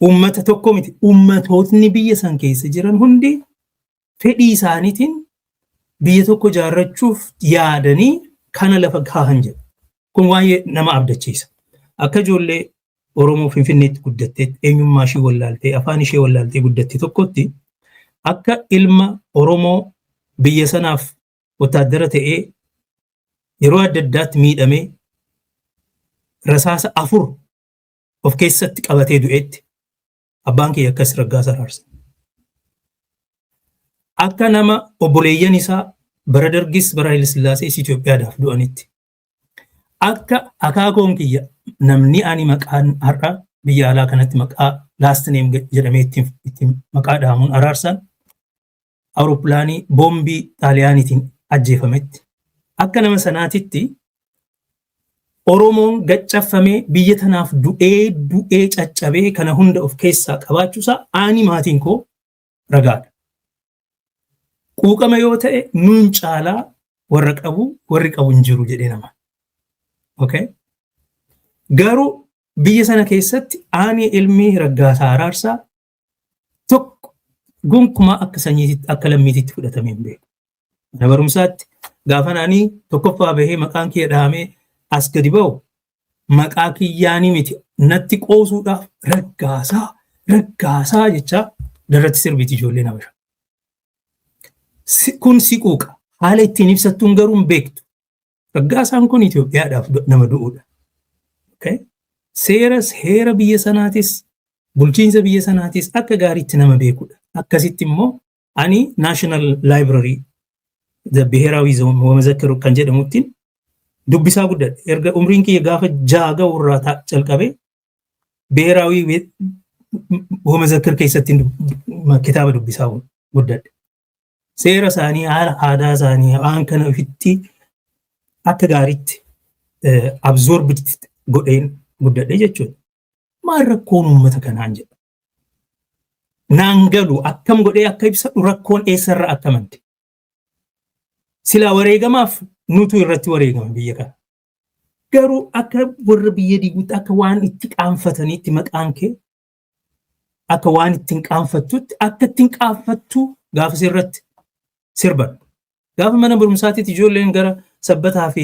ummata tokko miti ummatootni biyya san keessa jiran hundi fedhii isaaniitiin biyya tokko jaarrachuuf yaadanii kana lafa kaahan jedhu kun waa'ee nama abdachiisa akka ijoollee Oromoo Finfinneetti guddattee eenyummaa ishee wallaaltee afaan ishee wallaaltee guddatte tokkotti akka ilma Oromoo biyya sanaaf wataadara ta'ee yeroo adda addaatti miidhamee rasaasa 4 of keessatti qabatee du'etti abbaan kiyya akkas Raggaasa Araarsaa akka nama obboleeyyan isaa bara Dargis bara Haayile Sillaasee Itoophiyaadhaaf du'anitti akka akaakoon kiyya namni ani maqaan har'a biyya alaa kanatti maqaa last name jedhamee itti maqaa dhaamuun Araarsaan awurooppilaanii boombii xaaliyaaniitiin ajjeefametti akka nama sanaatitti Oromoon gaccafamee biyya tanaaf du'ee caccabee kana hunda of keessaa qabaachuusaa ani maatiin koo ragaadha. Quuqama yoo ta'e nuun caalaa warri qabu hin jiru jedhee nama. Okay? Garuu biyya sana keessatti ani ilmi Raggaasaa Araarsaa tokko gonkumaa akka sanyiititti akka lammiititti fudhatamee hin beeku. Mana barumsaatti gaafa naanii tokkoffaa bahee maqaan kiyya dhahamee as gadi ba'u maqaa kiyyaanii miti natti qoosuudhaaf Raggaasaa jechaa darratti sirbiti ijoollee nama jira. Kun siquuqa haala ittiin ibsattuun garuu hin beektu. Raggaasaan kun Itoophiyaadhaaf nama du'uudha. Okay? Seera biyya sanaatis bulchiinsa biyya sanaatis akka gaariitti nama beekuudha. Akkasitti immoo ani National Library ብሔራዊ መዘክር kan jedhamuttiin dubbisaa guddadhe. Erga umriin kiyya gaafa 6 ga'urraa calqabee ብሔራዊ መዘክር keessatti kitaaba dubbisaa guddadhe. Seera isaanii aadaa isaanii waan kana ofitti akka gaariitti absorb godheen guddadhe jechuudha. Maal rakkoon uummata kanaan jedha. Naan galu akkam godhee akka ibsadhu rakkoon eessarra akka madde. Silaa wareegamaaf nutu irratti wareegama biyya kana. Garuu akka warra biyya diiguutti akka waan itti qaanfataniitti maqaan kee akka waan ittiin qaanfattutti akka ittiin qaanfattu gaafa sirratti sirban. Gaafa mana barumsaatiitti ijoolleen gara sabbataa fi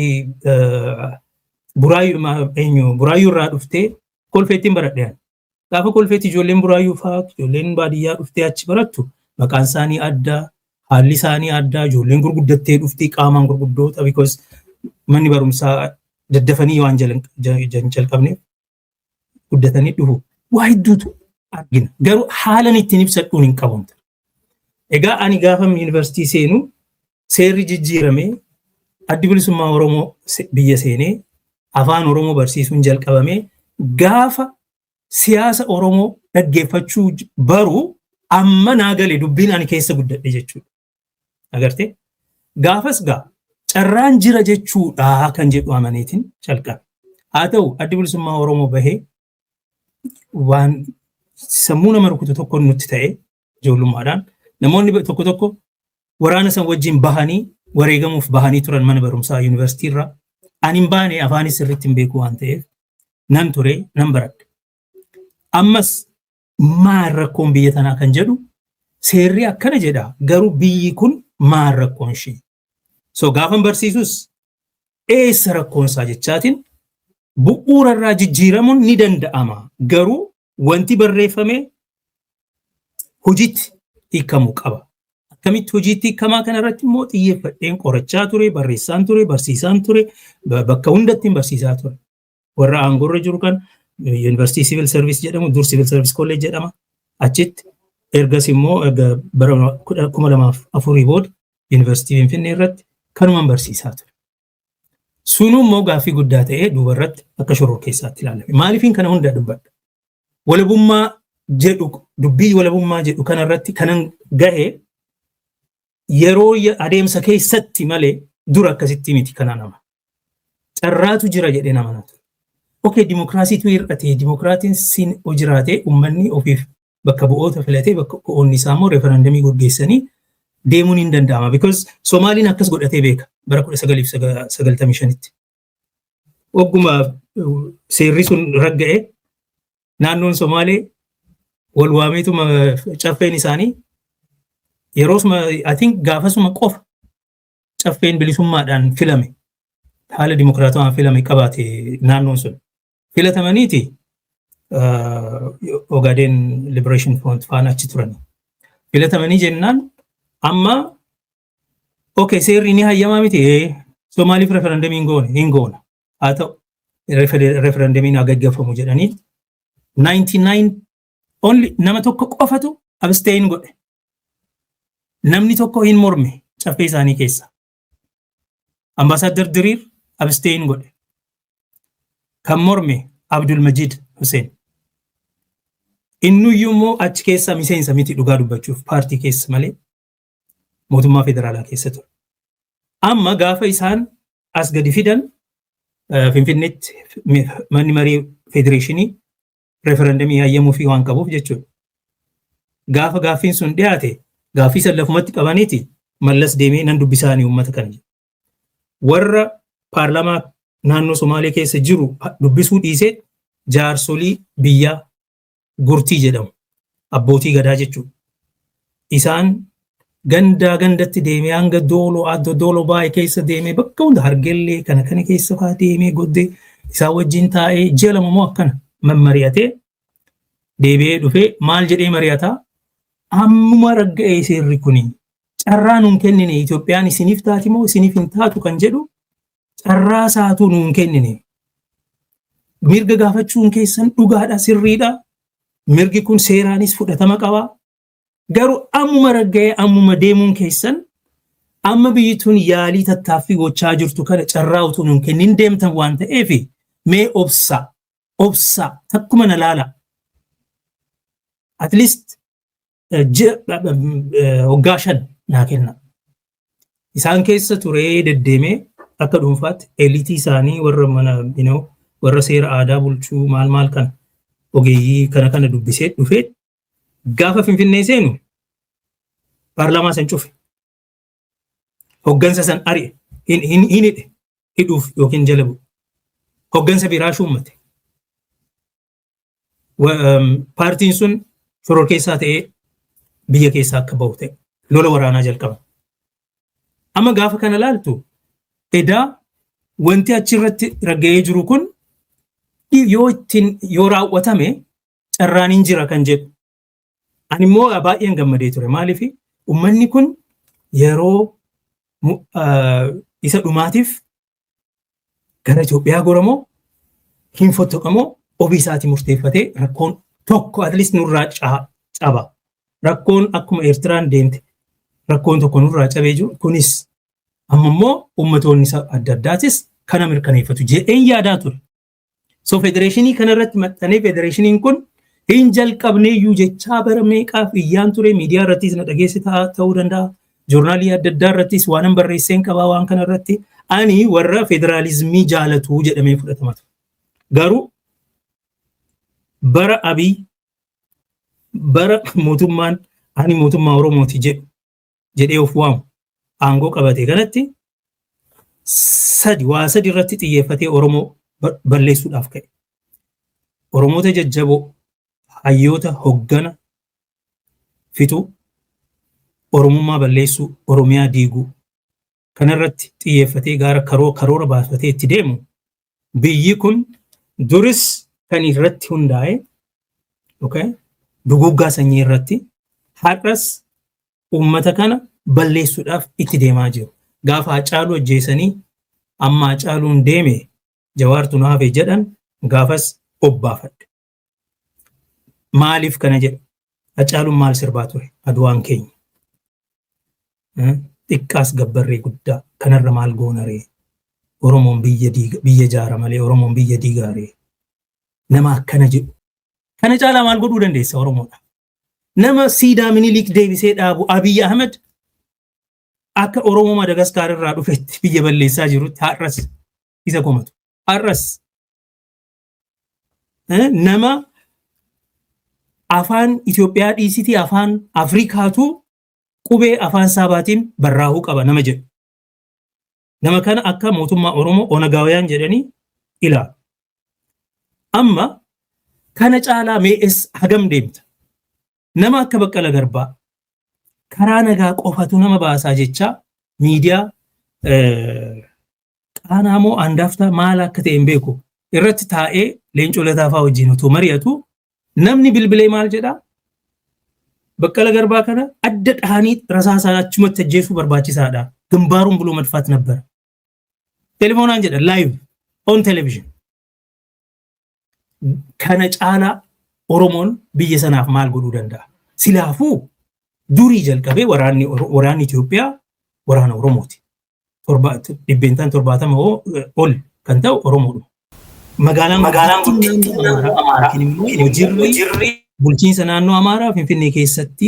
buraayyuu irraa dhuftee kolfeettiin baradhean. Gaafa kolfeetti ijoolleen buraayyuu fa'aa ijoolleen baadiyyaa dhuftee achi barattu maqaan isaanii addaa haalli isaanii addaa ijoolleen gurguddattee dhuftee qaamaan gurguddoota because manni barumsaa daddafanii waan jalqabneef guddatanii dhufu. Waa hedduutu argina. Garuu haalan ittiin ibsadhuun hin qabu. Egaa ani gaafa yuunivarsiitii seenu seerri jijjiiramee addi bilisummaa Oromoo biyya seenee afaan Oromoo barsiisuun jalqabamee gaafa siyaasa Oromoo dhaggeeffachuu baruu amma naa galee dubbiin ani keessa guddadhe jechuudha. Agartee? Gaafas carraan jira jechuudha kan jedhu amaneetiin calqabe. Haa ta'u addi bilisummaa Oromoo bahee waan sammuu nama rukutu tokko nutti ta'e ijoollummaadhaan namoonni tokko waraana san wajjin bahanii wareegamuuf bahanii turan mana barumsaa yuunivarsiitii irraa ani hin baane afaanis sirriitti hin beeku waan ta'eef nan ture nan baradhe. Ammas maal rakkoon biyya tanaa kan jedhu seerri akkana jedha garuu biyyi kun maal rakkoon ishee. So gaafan barsiisus eessa rakkoonsaa jechaatiin bu'uura irraa jijjiiramuun ni danda'ama garuu wanti barreeffame hojiitti hiikamuu qaba. Akkamitti hojiitti hiikamaa kana irratti immoo xiyyeeffadheen qorachaa ture, barreessaan ture, barsiisaan ture, bakka hundatti barsiisaa ture. Warra aangorra jiru kan Yuunivarsiitii Civil Service jedhamu, dur Civil Service College jedhama. Achitti ergas immoo bara 2004 booda Yuunivarsiitii Finfinnee irratti kanumaan barsiisaa ture. Sunuu immoo gaaffii guddaa ta'ee duuba irratti akka shoror keessaatti ilaalame. Maaliifin kana hunda dubbadha? Walabummaa jedhu dubbii walabummaa jedhu kana irratti kanan ga'e yeroo adeemsa keessatti malee dura akkasitti miti kana nama. Carraatu jira jedhee nama natu. Okay, dimokiraasiitu hir'ate, dimokiraatiin siin hojiraate uummanni ofiif bakka bu'oota filatee bakka bu'oonni isaa immoo referendamii gaggeessanii deemuun hin danda'ama. Because Somaaliin akkas godhatee beeka bara 1995tti. Ogguma seerri sun ragga'e naannoon Somaalee wal waameetuma caffeen isaanii yeroosuma I think gaafasuma qofa caffeen bilisummaadhaan filame haala dimokiraatawaan filame qabaate naannoon sun filatamaniiti Ogaden Liberation Front faana achi turani. Filatamanii jennaan amma okay seerri ni hayyamaa miti Somaaliif referendamii hin goona. Haa ta'u referendamiin haa gaggeeffamu jedhanii 99 only nama tokko qofatu abstain godhe. Namni tokko hin morme caffee isaanii keessa. Ambassador Diriir abstain godhe. Kan morme Abdul Majid Hussein. Innuyyuu immoo achi keessa miseensa miti dhugaa dubbachuuf paartii keessa malee mootummaa federaalaa keessa ture. Amma gaafa isaan as gadi fidan Finfinneetti manni marii federeeshinii referendamii hayyamuu fi waan qabuuf jechuudha. Gaafa gaaffiin sun dhiyaate gaaffii san lafumatti qabaniiti mallas deemee nan dubbisaanii uummata kana. Warra paarlamaa naannoo Somaalee keessa jiru dubbisuu dhiisee jaarsolii biyyaa gurtii jedhamu abbootii gadaa jechuudha. Isaan gandatti deemee hanga dooloo baay'ee keessa deemee bakka hunda hargellee kana keessa faa deemee goddee isaan wajjin taa'ee ji'a lama moo akkana mari'atee deebi'ee dhufee maal jedhee mari'ataa ammuma ragga'ee seerri kuni carraa nuun kennine Itoophiyaan isiniif taati moo isiniif hin taatu kan jedhu carraa saatuu nuun kennine. Mirga gaafachuun keessan dhugaadha sirriidha. Mirgi kun seeraanis fudhatama qaba. Garuu ammuma ragga'ee ammuma deemuun keessan amma biyyi tun yaalii tattaaffii gochaa jirtu kana carraa utuu nuun kennin deemtan waan ta'eef mee obsa takkuma na laala. At least waggaa 5 naa kenna. Isaan keessa turee deddeemee akka dhuunfaatti eliitii isaanii warra mana warra seera aadaa bulchuu maal kana ogeeyyii kana dubbisee dhufee gaafa Finfinnee seenu paarlaamaa san cufe. Hoggansa san ari'e hin hidhe hidhuuf yookiin jala bu'u. Hoggansa biraa shuummate. Paartiin sun shoror keessaa ta'ee biyya keessaa akka bahu ta'e lola waraanaa jalqaba. Amma gaafa kana laaltu edaa wanti achirratti ragga'ee jiru kun yoo raawwatame carraan hin jira kan jedhu. Ani immoo baay'een gammadee ture. Maaliif uummanni kun yeroo isa dhumaatiif gara Itoophiyaa goramoo hin fottoqamoo ofii isaatii murteeffatee rakkoon tokko at least nurraa caba. Rakkoon akkuma Eertiraan deemte rakkoon tokko nurraa cabee jiru kunis amma immoo ummatoonni adda addaatis kana mirkaneeffatu jedheen yaadaa ture. So federeeshinii kanarratti maxxanee federeeshiniin kun hin jalqabneeyyuu jechaa bara meeqaaf iyyaan ture miidiyaa irrattis na dhageesse ta'uu danda'a. joornaalii adda addaa irrattis waan barreesseen qabaa waan kana irratti ani warra federaalizimii jaalatu jedhamee fudhatama ture. Garuu bara Abiy bara mootummaan ani mootummaa Oromooti jedhee of waamu aangoo qabate kanatti waa sadi irratti xiyyeeffatee Oromoo balleessuudhaaf ka'e. Oromoota jajjaboo hayyoota hoggana fitu Oromummaa balleessuu Oromiyaa diiguu kanarratti xiyyeeffatee gaara karoora baafatee itti deemu biyyi kun duris kan irratti hundaa'e duguggaa sanyii irratti har'as uummata kana balleessuudhaaf itti deemaa jiru. Gaafa Hacaaluu ajjeesanii amma Hacaaluun deeme Jawaartu nu hafe jedhan gaafas obbaafadhe. Maaliif kana jedhu? Hacaaluun maal sirbaa ture? Aduwaan keenya. Xiqqaas gabbarree guddaa kanarra maal goona ree? Oromoon biyya jaara malee Oromoon biyya diigaa ree? Nama akkana jedhu. Kana caalaa maal godhuu dandeessa Oromoodha? Nama siidaa Minilik deebisee dhaabu Abiy Ahmed akka Oromoo Madagaskar irraa dhufetti biyya balleessaa jirutti har'as isa komatu. Har'as nama afaan Itoophiyaa dhiisitii afaan Afrikaatu qubee afaan Saabaatiin barraa'uu qaba nama jedhu. Nama kana akka mootummaa Oromoo Onagaawiyaan jedhanii ilaalu. Amma kana caalaa mee'es hagam deemta? Nama akka Baqqala Garbaa karaa nagaa qofatu nama baasaa jecha miidiyaa qaanaamoo handaaftaa maal akka ta'e hin beeku irratti taa'ee Leencoo Lataa fa'aa wajjin utuu mari'atu namni bilbilee maal jedhaa? Baqqala Garbaa kana adda dhahanii rasaasaa achumatti ajjeesuu barbaachisaadha. Gimbaaruun buluu madfaat nabbara. Telefoonaan jedha live on television. Kana caalaa Oromoon biyya sanaaf maal godhuu danda'a? Silaafuu durii jalqabee waraanni Itoophiyaa waraana Oromooti. 70% ol kan ta'u Oromoodha. Magaalaan guddittiin jirri bulchiinsa naannoo Amaaraa Finfinnee keessatti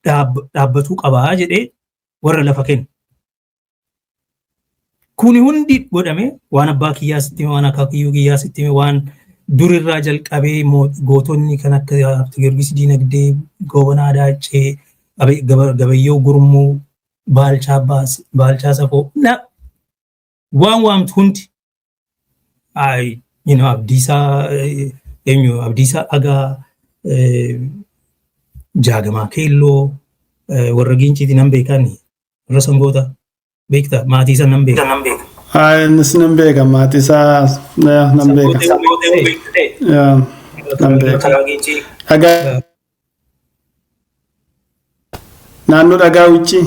dhaabbatuu qabaa jedhee warra lafa kennu. Kuni hundi godhame waan abbaa kiyyaa sitti waan akaakayyuu kiyyaa sitti waan durirraa jalqabee gootonni kan akka Giyoorgis Diinagdee, Goobana Daacee, Gabayyoo Gurmuu, Baalchaa Safoo waan waamtu hundi Abdiisaa Agaa, Jaagamaa Keelloo, warra Ginciiti nan beekani, warra Sangoota beekta, maatii isa nan beeka. Innis nan beeka, maatii isaa nan beeka. Nan beeka. Dhagaa naannoo dhagaa Wuccii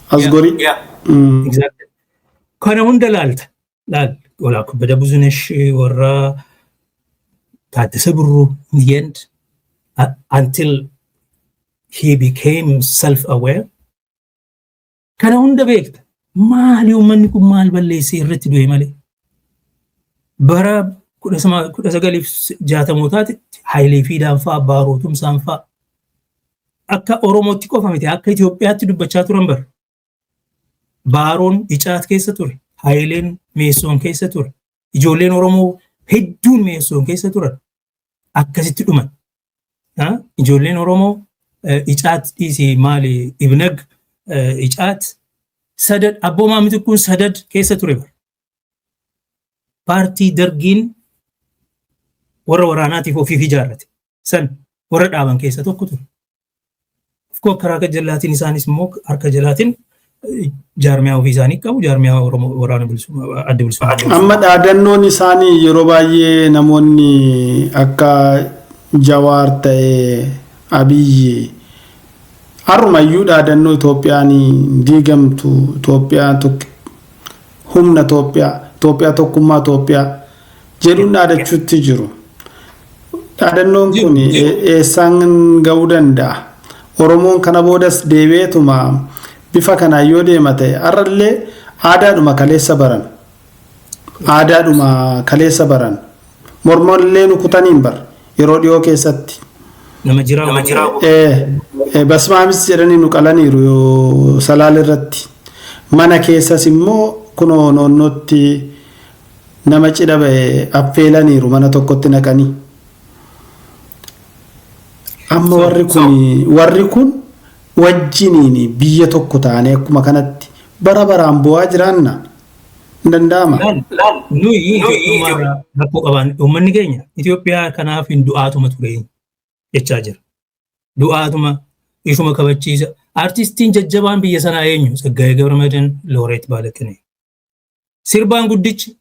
Asgorii. Kana hunda laalta. Walaa Kabbada Buzunesh warra Taaddasa Birruu in the end until he became self-aware. Kana hunda beekta. Maali uummanni kun maal balleessee irratti du'e malee? Bara 1960 Hayilee Fiidaan fa'aa Baarootumsaan fa'aa akka Oromootti qofa miti akka Itoophiyaatti dubbachaa turan bara. Baaroon Icaat keessa ture. Hayileen Meessoon keessa ture. Ijoolleen Oromoo hedduun Meessoon keessa turan. Akkasitti dhuman. Ijoolleen Oromoo Icaat dhiisii maali Ibnag Icaat sadad abboomaa miti kun sadad keessa ture bara. Paartii Dargiin warra waraanaatiif ofiif ijaarrate. San warra dhaaban keessa tokko ture. Of karaa akka jalaatiin isaanis immoo harka jalaatiin jaarmiyaa ofii isaanii qabu jaarmiyaa Oromoo waraana bilisummaa adda bilisummaa. Amma dhaadannoon isaanii yeroo baay'ee namoonni akka Jawaar ta'e Abiyyi har'umayyuu dhaadannoo Itoophiyaan diigamtu Itoophiyaa humna Itoophiyaa tokkummaa Itoophiyaa jedhuun dhaadachuutti jiru. Dhaadannoon kun eessaan ga'uu danda'a? Oromoon kana boodas deebi'eetuma bifa kanaan yoo deema ta'e har'allee aadaadhuma kaleessa baran mormollee nu kutaniin bar yeroo dhiyoo keessatti nama jiraa basmaamis jedhanii nu qalaniiru yoo salaal irratti mana keessas immoo kunoo noonnootti nama cidha ba'e affeelaniiru mana tokkotti naqanii amma warri kun wajjiniin biyya tokko taane akkuma kanatti bara baraan bu'aa jiraanna danda'ama. Nuyi rakkoo qaban uummanni keenya Itoophiyaa kanaaf hin du'aatuma ture jechaa jira. Du'aatuma ishuma kabachiisa. Artistiin jajjabaan biyya sanaa eenyu? Tsaggaayee Gabramadiin Looreet Baalaqinee. Sirbaan guddichi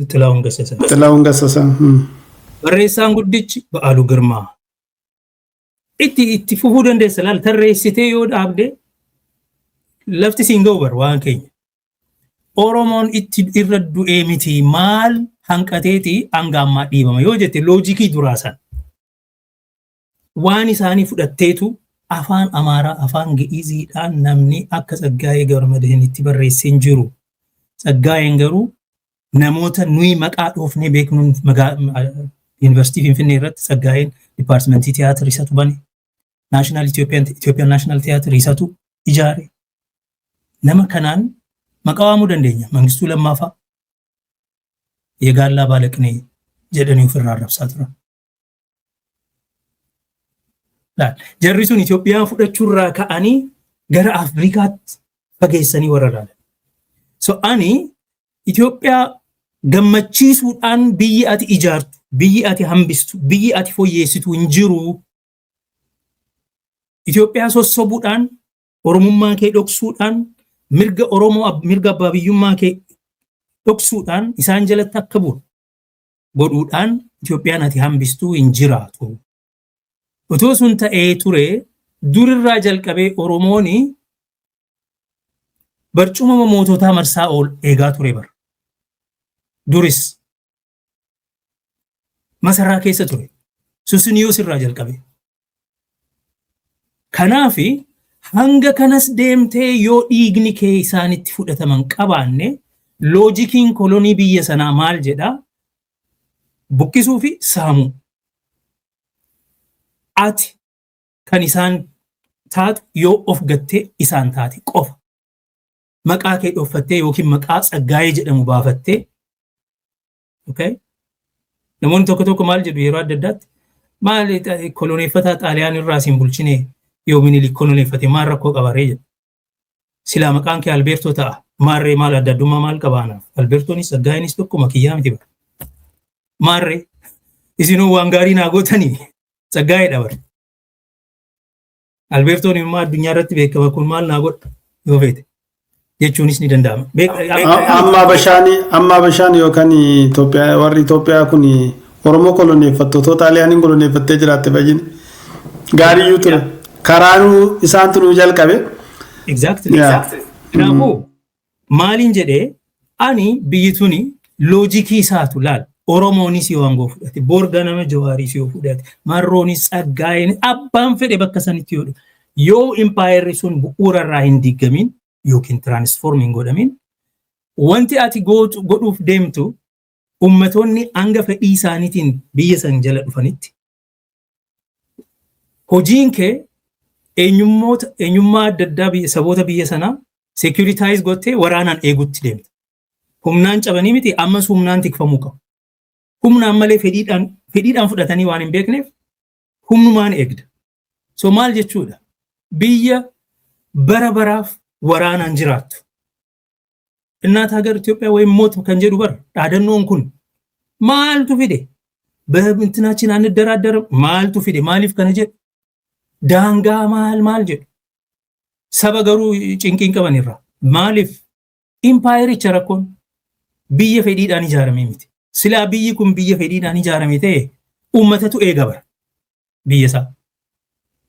Xilahuun Gassassaa. Barreessaan guddichi Ba'aaluu Girmaa. Itti fufuu dandeessa laal tarreessitee yoo dhaabde lafti siin ga'u bar waan keenya. Oromoon itti irra du'ee miti maal hanqateeti hanga ammaa dhiibama yoo jette loojikii duraasan. Waan isaanii fudhatteetu afaan Amaaraa afaan Gi'iziidhaan namni akka Tsaggaayee Gabramadiin itti barreessee hin jiru. Tsaggaayeen garuu namoota nuyi maqaa dhoofnee beeknuun Yuunivarsiitii Finfinnee irratti Tsaggaayeen Dipaartimentii Tiyaatirii isatu bane. Naashinaal Itoophiyaan Naashinaal Tiyaatirii isatu ijaare. Nama kanaan maqaa waamuu dandeenya. Mangistuu Lammaafaa Yegaallaa Baalaqinee jedhanii ofirraa arrabsaa turan. Jarri sun Itoophiyaa fudhachuurraa ka'anii gara Afrikaatti fageessanii warra ilaalan. So ani Itoophiyaa gammachiisuudhaan biyyi ati ijaartu, biyyi ati hambistu, biyyi ati fooyyeessitu hin jiru. Itoophiyaa sossobuudhaan, Oromummaa kee dhoksuudhaan, mirga Oromoo mirga abbaa biyyummaa kee dhoksuudhaan isaan jalatti akka bulu godhuudhaan Itoophiyaan ati hambistuu hin jiraatu. Otoo sun ta'ee ture durirraa jalqabee Oromoon barcuma moototaa marsaa ol eegaa ture bara. Duris masaraa keessa ture. Susuniyoos irraa jalqabee. Kanaafi hanga kanas deemtee yoo dhiigni kee isaanitti fudhataman qabaanne loojikiin kolonii biyya sanaa maal jedhaa? Buqqisuu fi saamuu. Ati kan isaan taatu yoo of gattee isaan taate qofa. Maqaa kee dhoffattee yookiin maqaa Tsaggaayee jedhamu baafattee. Namoonni tokko tokko maal jedhu yeroo adda addaatti maal koloneeffataa Xaaliyaan irraa siin bulchine yoo Minilik koloneeffate maal rakkoo qabaree jedhu. Silaa maqaan kee Albeertoo ta'a. Maarree maal adda addummaa maal qabaanaaf? Albeertoonis Tsaggaayeenis tokkuma kiyyaa miti bara. Maarree isinuu waan gaarii naa gootanii Tsaggaayee dabare. Albeertoon immoo addunyaa irratti beekama kun maal naa godha yoo feete jechuunis ni danda'ama. Amma Bashaan yookaan warri Itoophiyaa kun Oromoo koloneeffattoota Xaaliyaaniin koloneeffattee jiraatte baay'een gaariyyuu ture. Karaanuu isaantu nuu jalqabe. Exactly. Kanaafuu maaliin jedhee ani biyyi tuni loojikii isaatu laal. Oromoonis yoo aangoo fudhate, Borga nama Jawaaris yoo fudhate, Marroonis Tsaggaayeen abbaan fedhe bakka sanitti yoo yoo impaayerri sun bu'uura irraa hin diigamin yookiin tiraansfoormiin godhamin wanti ati godhuuf deemtu ummatoonni hanga fedhii isaaniitiin biyya san jala dhufanitti hojiin kee eenyummaa adda addaa saboota biyya sanaa seekuriitaayiz gottee waraanaan eegutti deemta. Humnaan cabanii miti ammas humnaan tikfamuu qabu. Humnaan malee fedhiidhaan fudhatanii waan hin beekneef humnumaan eegda. So maal jechuudha? Biyya bara baraaf waraanaan jiraattu. Innaat hagar Itoophiyaa wayim moot kan jedhu bara dhaadannoon kun maaltu fide? Bintinaachin aan daraddara maaltu fide? Maaliif kana jedhu? Daangaa maal jedhu? Saba garuu cinqiin qabanirra. Maaliif? Impaayericha rakkoon biyya fedhiidhaan ijaaramee miti. Silaa biyyi kun biyya fedhiidhaan ijaarame ta'e uummatatu eega bara biyya isaa.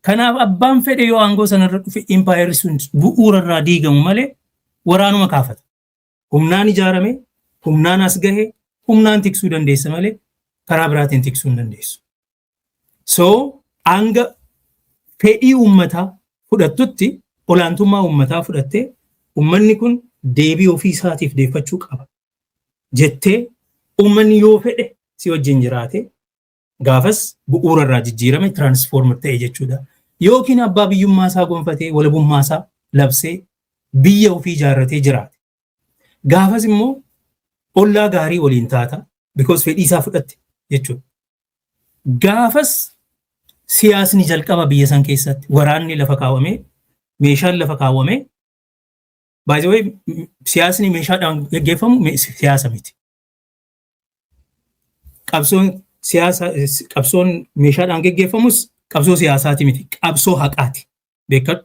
Kanaaf abbaan fedhe yoo aangoo sanarra dhufe impaayerri sun bu'uura irraa diigamu malee waraanuma kaafata. Humnaan ijaarame, humnaan as gahe, humnaan tiksuu dandeessa malee karaa biraatiin tiksuu hin dandeessu. So hanga fedhii uummataa fudhattutti olaantummaa uummataa fudhattee uummanni kun deebii ofii isaatiif deeffachuu qaba jettee uummanni yoo fedhe si wajjin jiraate gaafas bu'uura irraa jijjiirame transform ta'e jechuudha. Yookiin abbaa biyyummaa isaa gonfatee walabummaa isaa labsee biyya ofii ijaarratee jiraate. Gaafas immoo ollaa gaarii waliin taata because fedhii isaa fudhatte jechuudha. Gaafas siyaasni jalqaba biyya san keessatti waraanni lafa kaawwame meeshaan lafa kaawwame by the way siyaasni meeshaadhaan gaggeeffamu siyaasa miti. Qabsoon meeshaadhaan gaggeeffamus qabsoo siyaasaati miti. Qabsoo haqaati. Beekadhu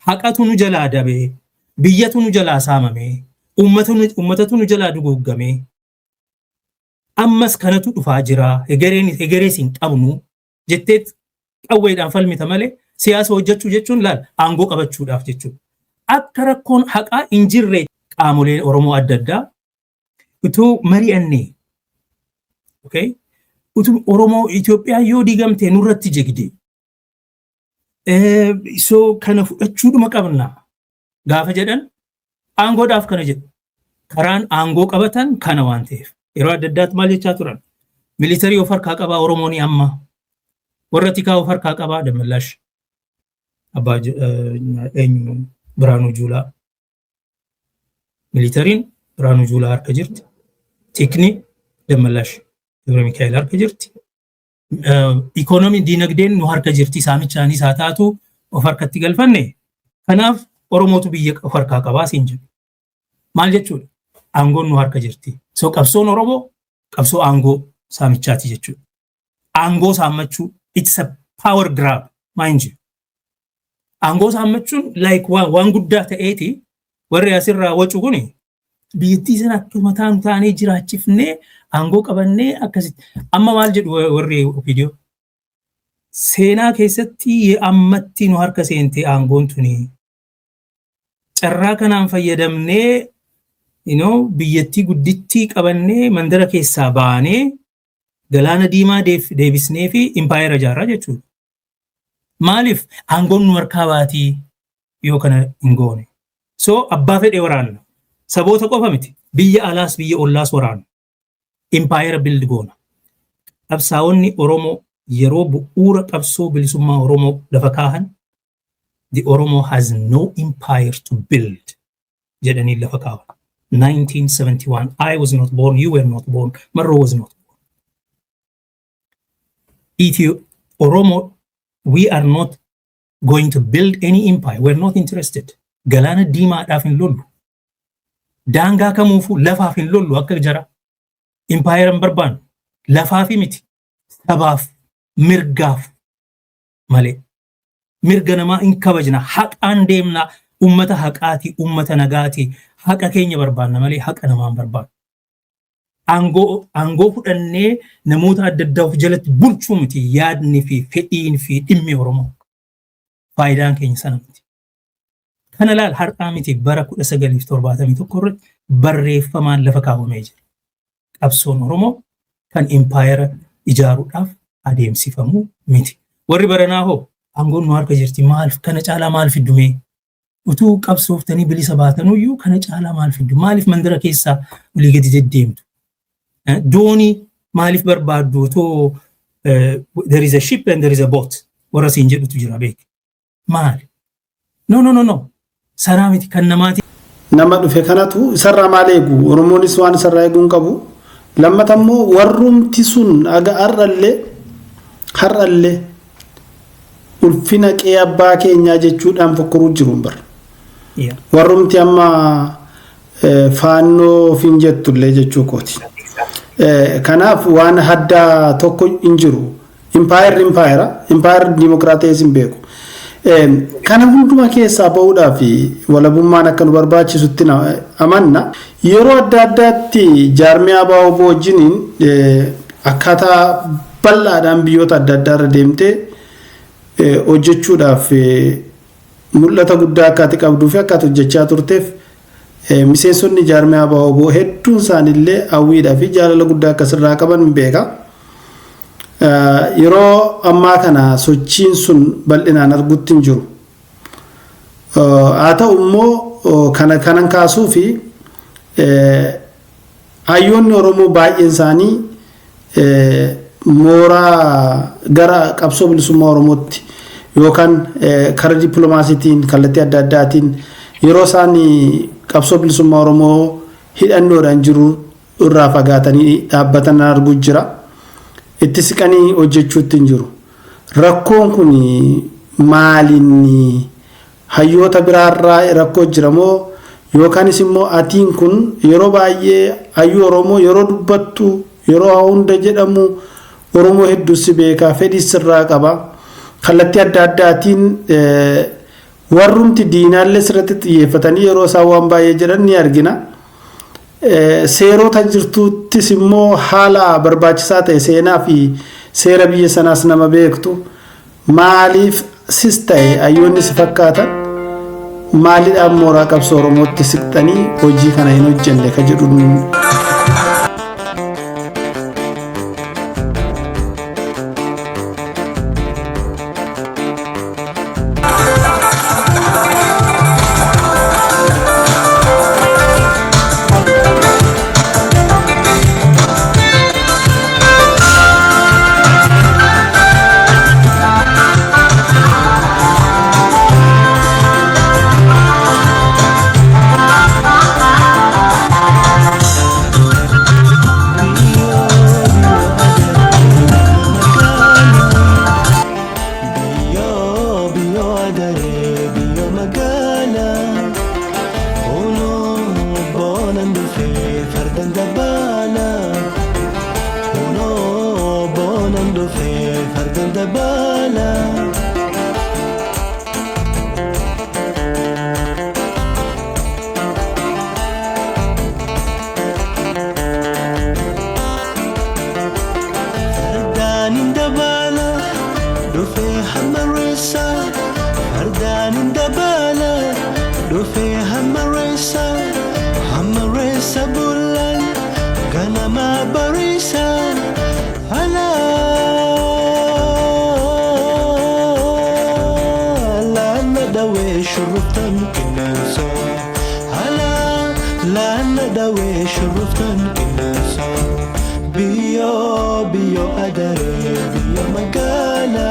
haqatu nu jalaa dabee biyyatu nu jalaa saamamee ummatatu nu jalaa duguuggamee ammas kanatu dhufaa jira egerees hin qabnu jettee qawweedhaan falmita malee siyaasa hojjechuu jechuun laal aangoo qabachuudhaaf jechuudha. Akka rakkoon haqaa hin jirre qaamoleen Oromoo adda addaa utuu mari'annee utuu Oromoo Itoophiyaa yoo diigamte nurratti jigdi so kana fudhachuudhuma qabna gaafa jedhan aangoodhaaf kana jedhu karaan aangoo qabatan kana waan ta'eef yeroo adda addaatti maal jechaa turan militarii of harkaa qabaa Oromoon amma warra tikaa of harkaa qabaa Damallash abbaa eenyu Biraanuu Juulaa militariin Biraanuu Juulaa harka jirti tikni Damallash Gabra Mikaa'el harka jirti ikonomii diinagdeen nu harka jirti saamichaanis haa taatu of harkatti galfanne kanaaf Oromootu biyya of harkaa qabaa siin jedhu maal jechuudha aangoon nu harka jirti so qabsoon Oromoo qabsoo aangoo saamichaati jechuudha aangoo saammachuu it's a power grab mind you aangoo saammachuun like waan guddaa ta'eeti warri asirraa wacu kuni biyyattii sana akkuma taanee jiraachifnee aangoo qabannee akkasitti amma maal jedhu warri OPDO seenaa keessatti ammatti nu harka seentee aangoon tuni carraa kanaan fayyadamnee biyyattii guddittii qabannee mandara keessaa baanee galaana diimaa deebisnee fi impaayera ijaarraa jechuudha. Maaliif aangoon nu harkaa baatii yoo kana hin goone. So abbaa fedhee waraanna. Saboota qofa miti. Biyya alaas biyya ollaas waraanna. Impaayera bild goona. Qabsaa'onni Oromoo yeroo bu'uura qabsoo bilisummaa Oromoo lafa kaahan the Oromo has no empire to build. jedhanii lafa kaawan. 1971. I was not born, you were not born, Marro was not born. Oromo, we are not going to build any empire. We're not interested. Galana Dima Dafin Lulu. Danga Kamufu, Lafafin Lulu, Akajara. Empire and Barban. Lafafimiti. Sabaf. Mirgaf. Male. Mirganama in Kavajna. Hak andemna. Ummata haqaati, ummata nagaati, haqa keenya barbaanna malee haqa namaan barbaanna. Aangoo fudhannee namoota adda addaa of jalatti bulchuu miti yaadni fi fedhiin fi dhimmi Oromoo. Faayidaan keenya sana miti. Kana laal har'aa miti bara 1971 irratti barreeffamaan lafa kaawwamee jira. Qabsoon Oromoo kan impaayera ijaaruudhaaf adeemsifamu miti. Warri baranaa hoo aangoon nu harka jirti maal kana caalaa maal fiddumee? Utuu qabsooftanii bilisa baatanuyyuu kana caalaa maal fiddu? Maaliif mandara keessaa olii gadi deddeemtu? Doonii maaliif barbaaddu? Otoo there is a ship and there is a boat. Warra siin jedhutu jira beeki. Maali? No. Saraa miti kan namaati. Nama dhufe kanatu isarraa maal eegu? Oromoonis waan isarraa eeguu hin qabu. Lammatammoo warrumti sun aga har'allee ulfina qe'ee abbaa keenyaa jechuudhaan fokkoruu jiru bar. Warrumti amma faannoo fin jettullee jechuu kooti. Kanaaf waan haddaa tokko hin jiru. Impaayera dimokiraatees hin beeku. Kana hunduma keessaa bahuudhaa fi walabummaan akka nu barbaachisutti amanna. Yeroo adda addaatti jaarmiyaa baa'oo wajjiniin akkaataa bal'aadhaan biyyoota adda addaarra deemtee hojjechuudhaaf mul'ata guddaa akkaati qabduu fi akkaati hojjechaa turteef miseensonni jaarmiyaa baa'oo hedduun isaaniillee hawwiidhaa fi jaalala guddaa akkasirraa qaban beeka. Yeroo ammaa kana sochiin sun bal'inaan arguutti hin jiru. Haa ta'u immoo kanan kaasuu fi hayyoonni Oromoo baay'een isaanii mooraa gara qabsoo bilisummaa Oromootti yookaan karaa dippiloomaasiitiin kallattii adda addaatiin yeroo isaan qabsoo bilisummaa Oromoo hidhannoodhaan jiru irraa fagaatanii dhaabbatan arguu jira. Itti siqanii hojjechuutti hin jiru. Rakkoon kun maalinni hayyoota biraarraa rakkoo jira moo yookaanis immoo atiin kun yeroo baay'ee hayyuu Oromoo yeroo dubbattu yeroo hunda jedhamu Oromoo hedduu si beekaa fedhii sirraa qaba. Kallattii adda addaatiin warrumti diinaallee sirratti xiyyeeffatanii yeroo isaan waan baay'ee jedhan ni argina. Seerota jirtuuttis immoo haala barbaachisaa ta'e seenaa fi seera biyya sanaas nama beektu maaliif sis ta'e hayyoonni si fakkaatan maaliidhaan mooraa qabsoo Oromootti siqxanii hojii kana hin hojjenne ka jedhuun. Biyo adare biyo magala